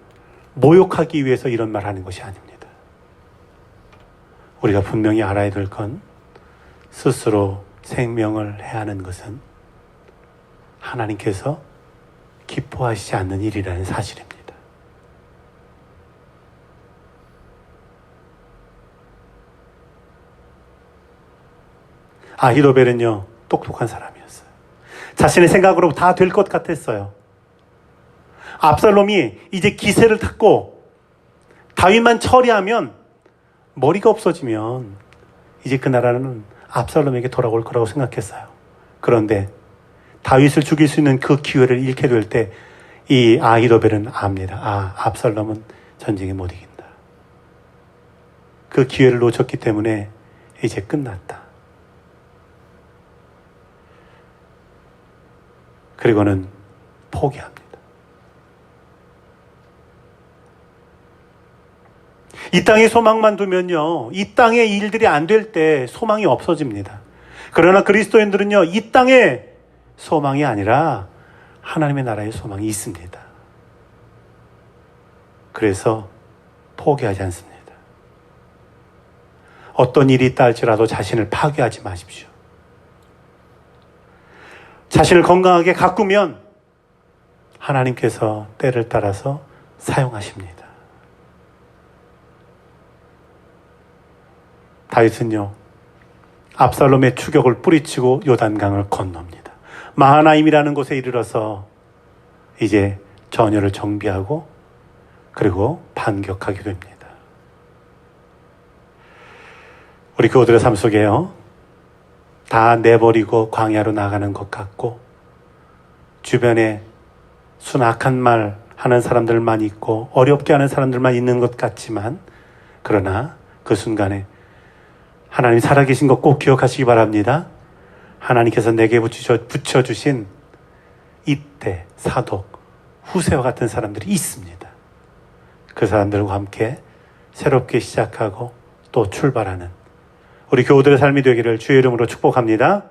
모욕하기 위해서 이런 말 하는 것이 아닙니다. 우리가 분명히 알아야 될 건 스스로 생명을 해하는 것은 하나님께서 기뻐하시지 않는 일이라는 사실입니다. 아히도벨은요, 똑똑한 사람이었어요. 자신의 생각으로 다 될 것 같았어요. 압살롬이 이제 기세를 탔고 다윗만 처리하면, 머리가 없어지면 이제 그 나라는 압살롬에게 돌아올 거라고 생각했어요. 그런데 다윗을 죽일 수 있는 그 기회를 잃게 될 때 이 아히도벨은 압니다. 압살롬은 전쟁에 못 이긴다. 그 기회를 놓쳤기 때문에 이제 끝났다. 그리고는 포기합니다. 이 땅에 소망만 두면요, 이 땅의 일들이 안 될 때 소망이 없어집니다. 그러나 그리스도인들은요, 이 땅의 소망이 아니라 하나님의 나라의 소망이 있습니다. 그래서 포기하지 않습니다. 어떤 일이 있다 할지라도 자신을 파괴하지 마십시오. 자신을 건강하게 가꾸면 하나님께서 때를 따라서 사용하십니다. 다윗은요, 압살롬의 추격을 뿌리치고 요단강을 건넙니다. 마하나임이라는 곳에 이르러서 이제 전열을 정비하고 그리고 반격하게 됩니다. 우리 교우들의 삶 속에요, 다 내버리고 광야로 나가는 것 같고 주변에 순악한 말 하는 사람들만 있고 어렵게 하는 사람들만 있는 것 같지만, 그러나 그 순간에 하나님 살아계신 것 꼭 기억하시기 바랍니다. 하나님께서 내게 붙여주신 이때 사독, 후세와 같은 사람들이 있습니다. 그 사람들과 함께 새롭게 시작하고 또 출발하는 우리 교우들의 삶이 되기를 주의 이름으로 축복합니다.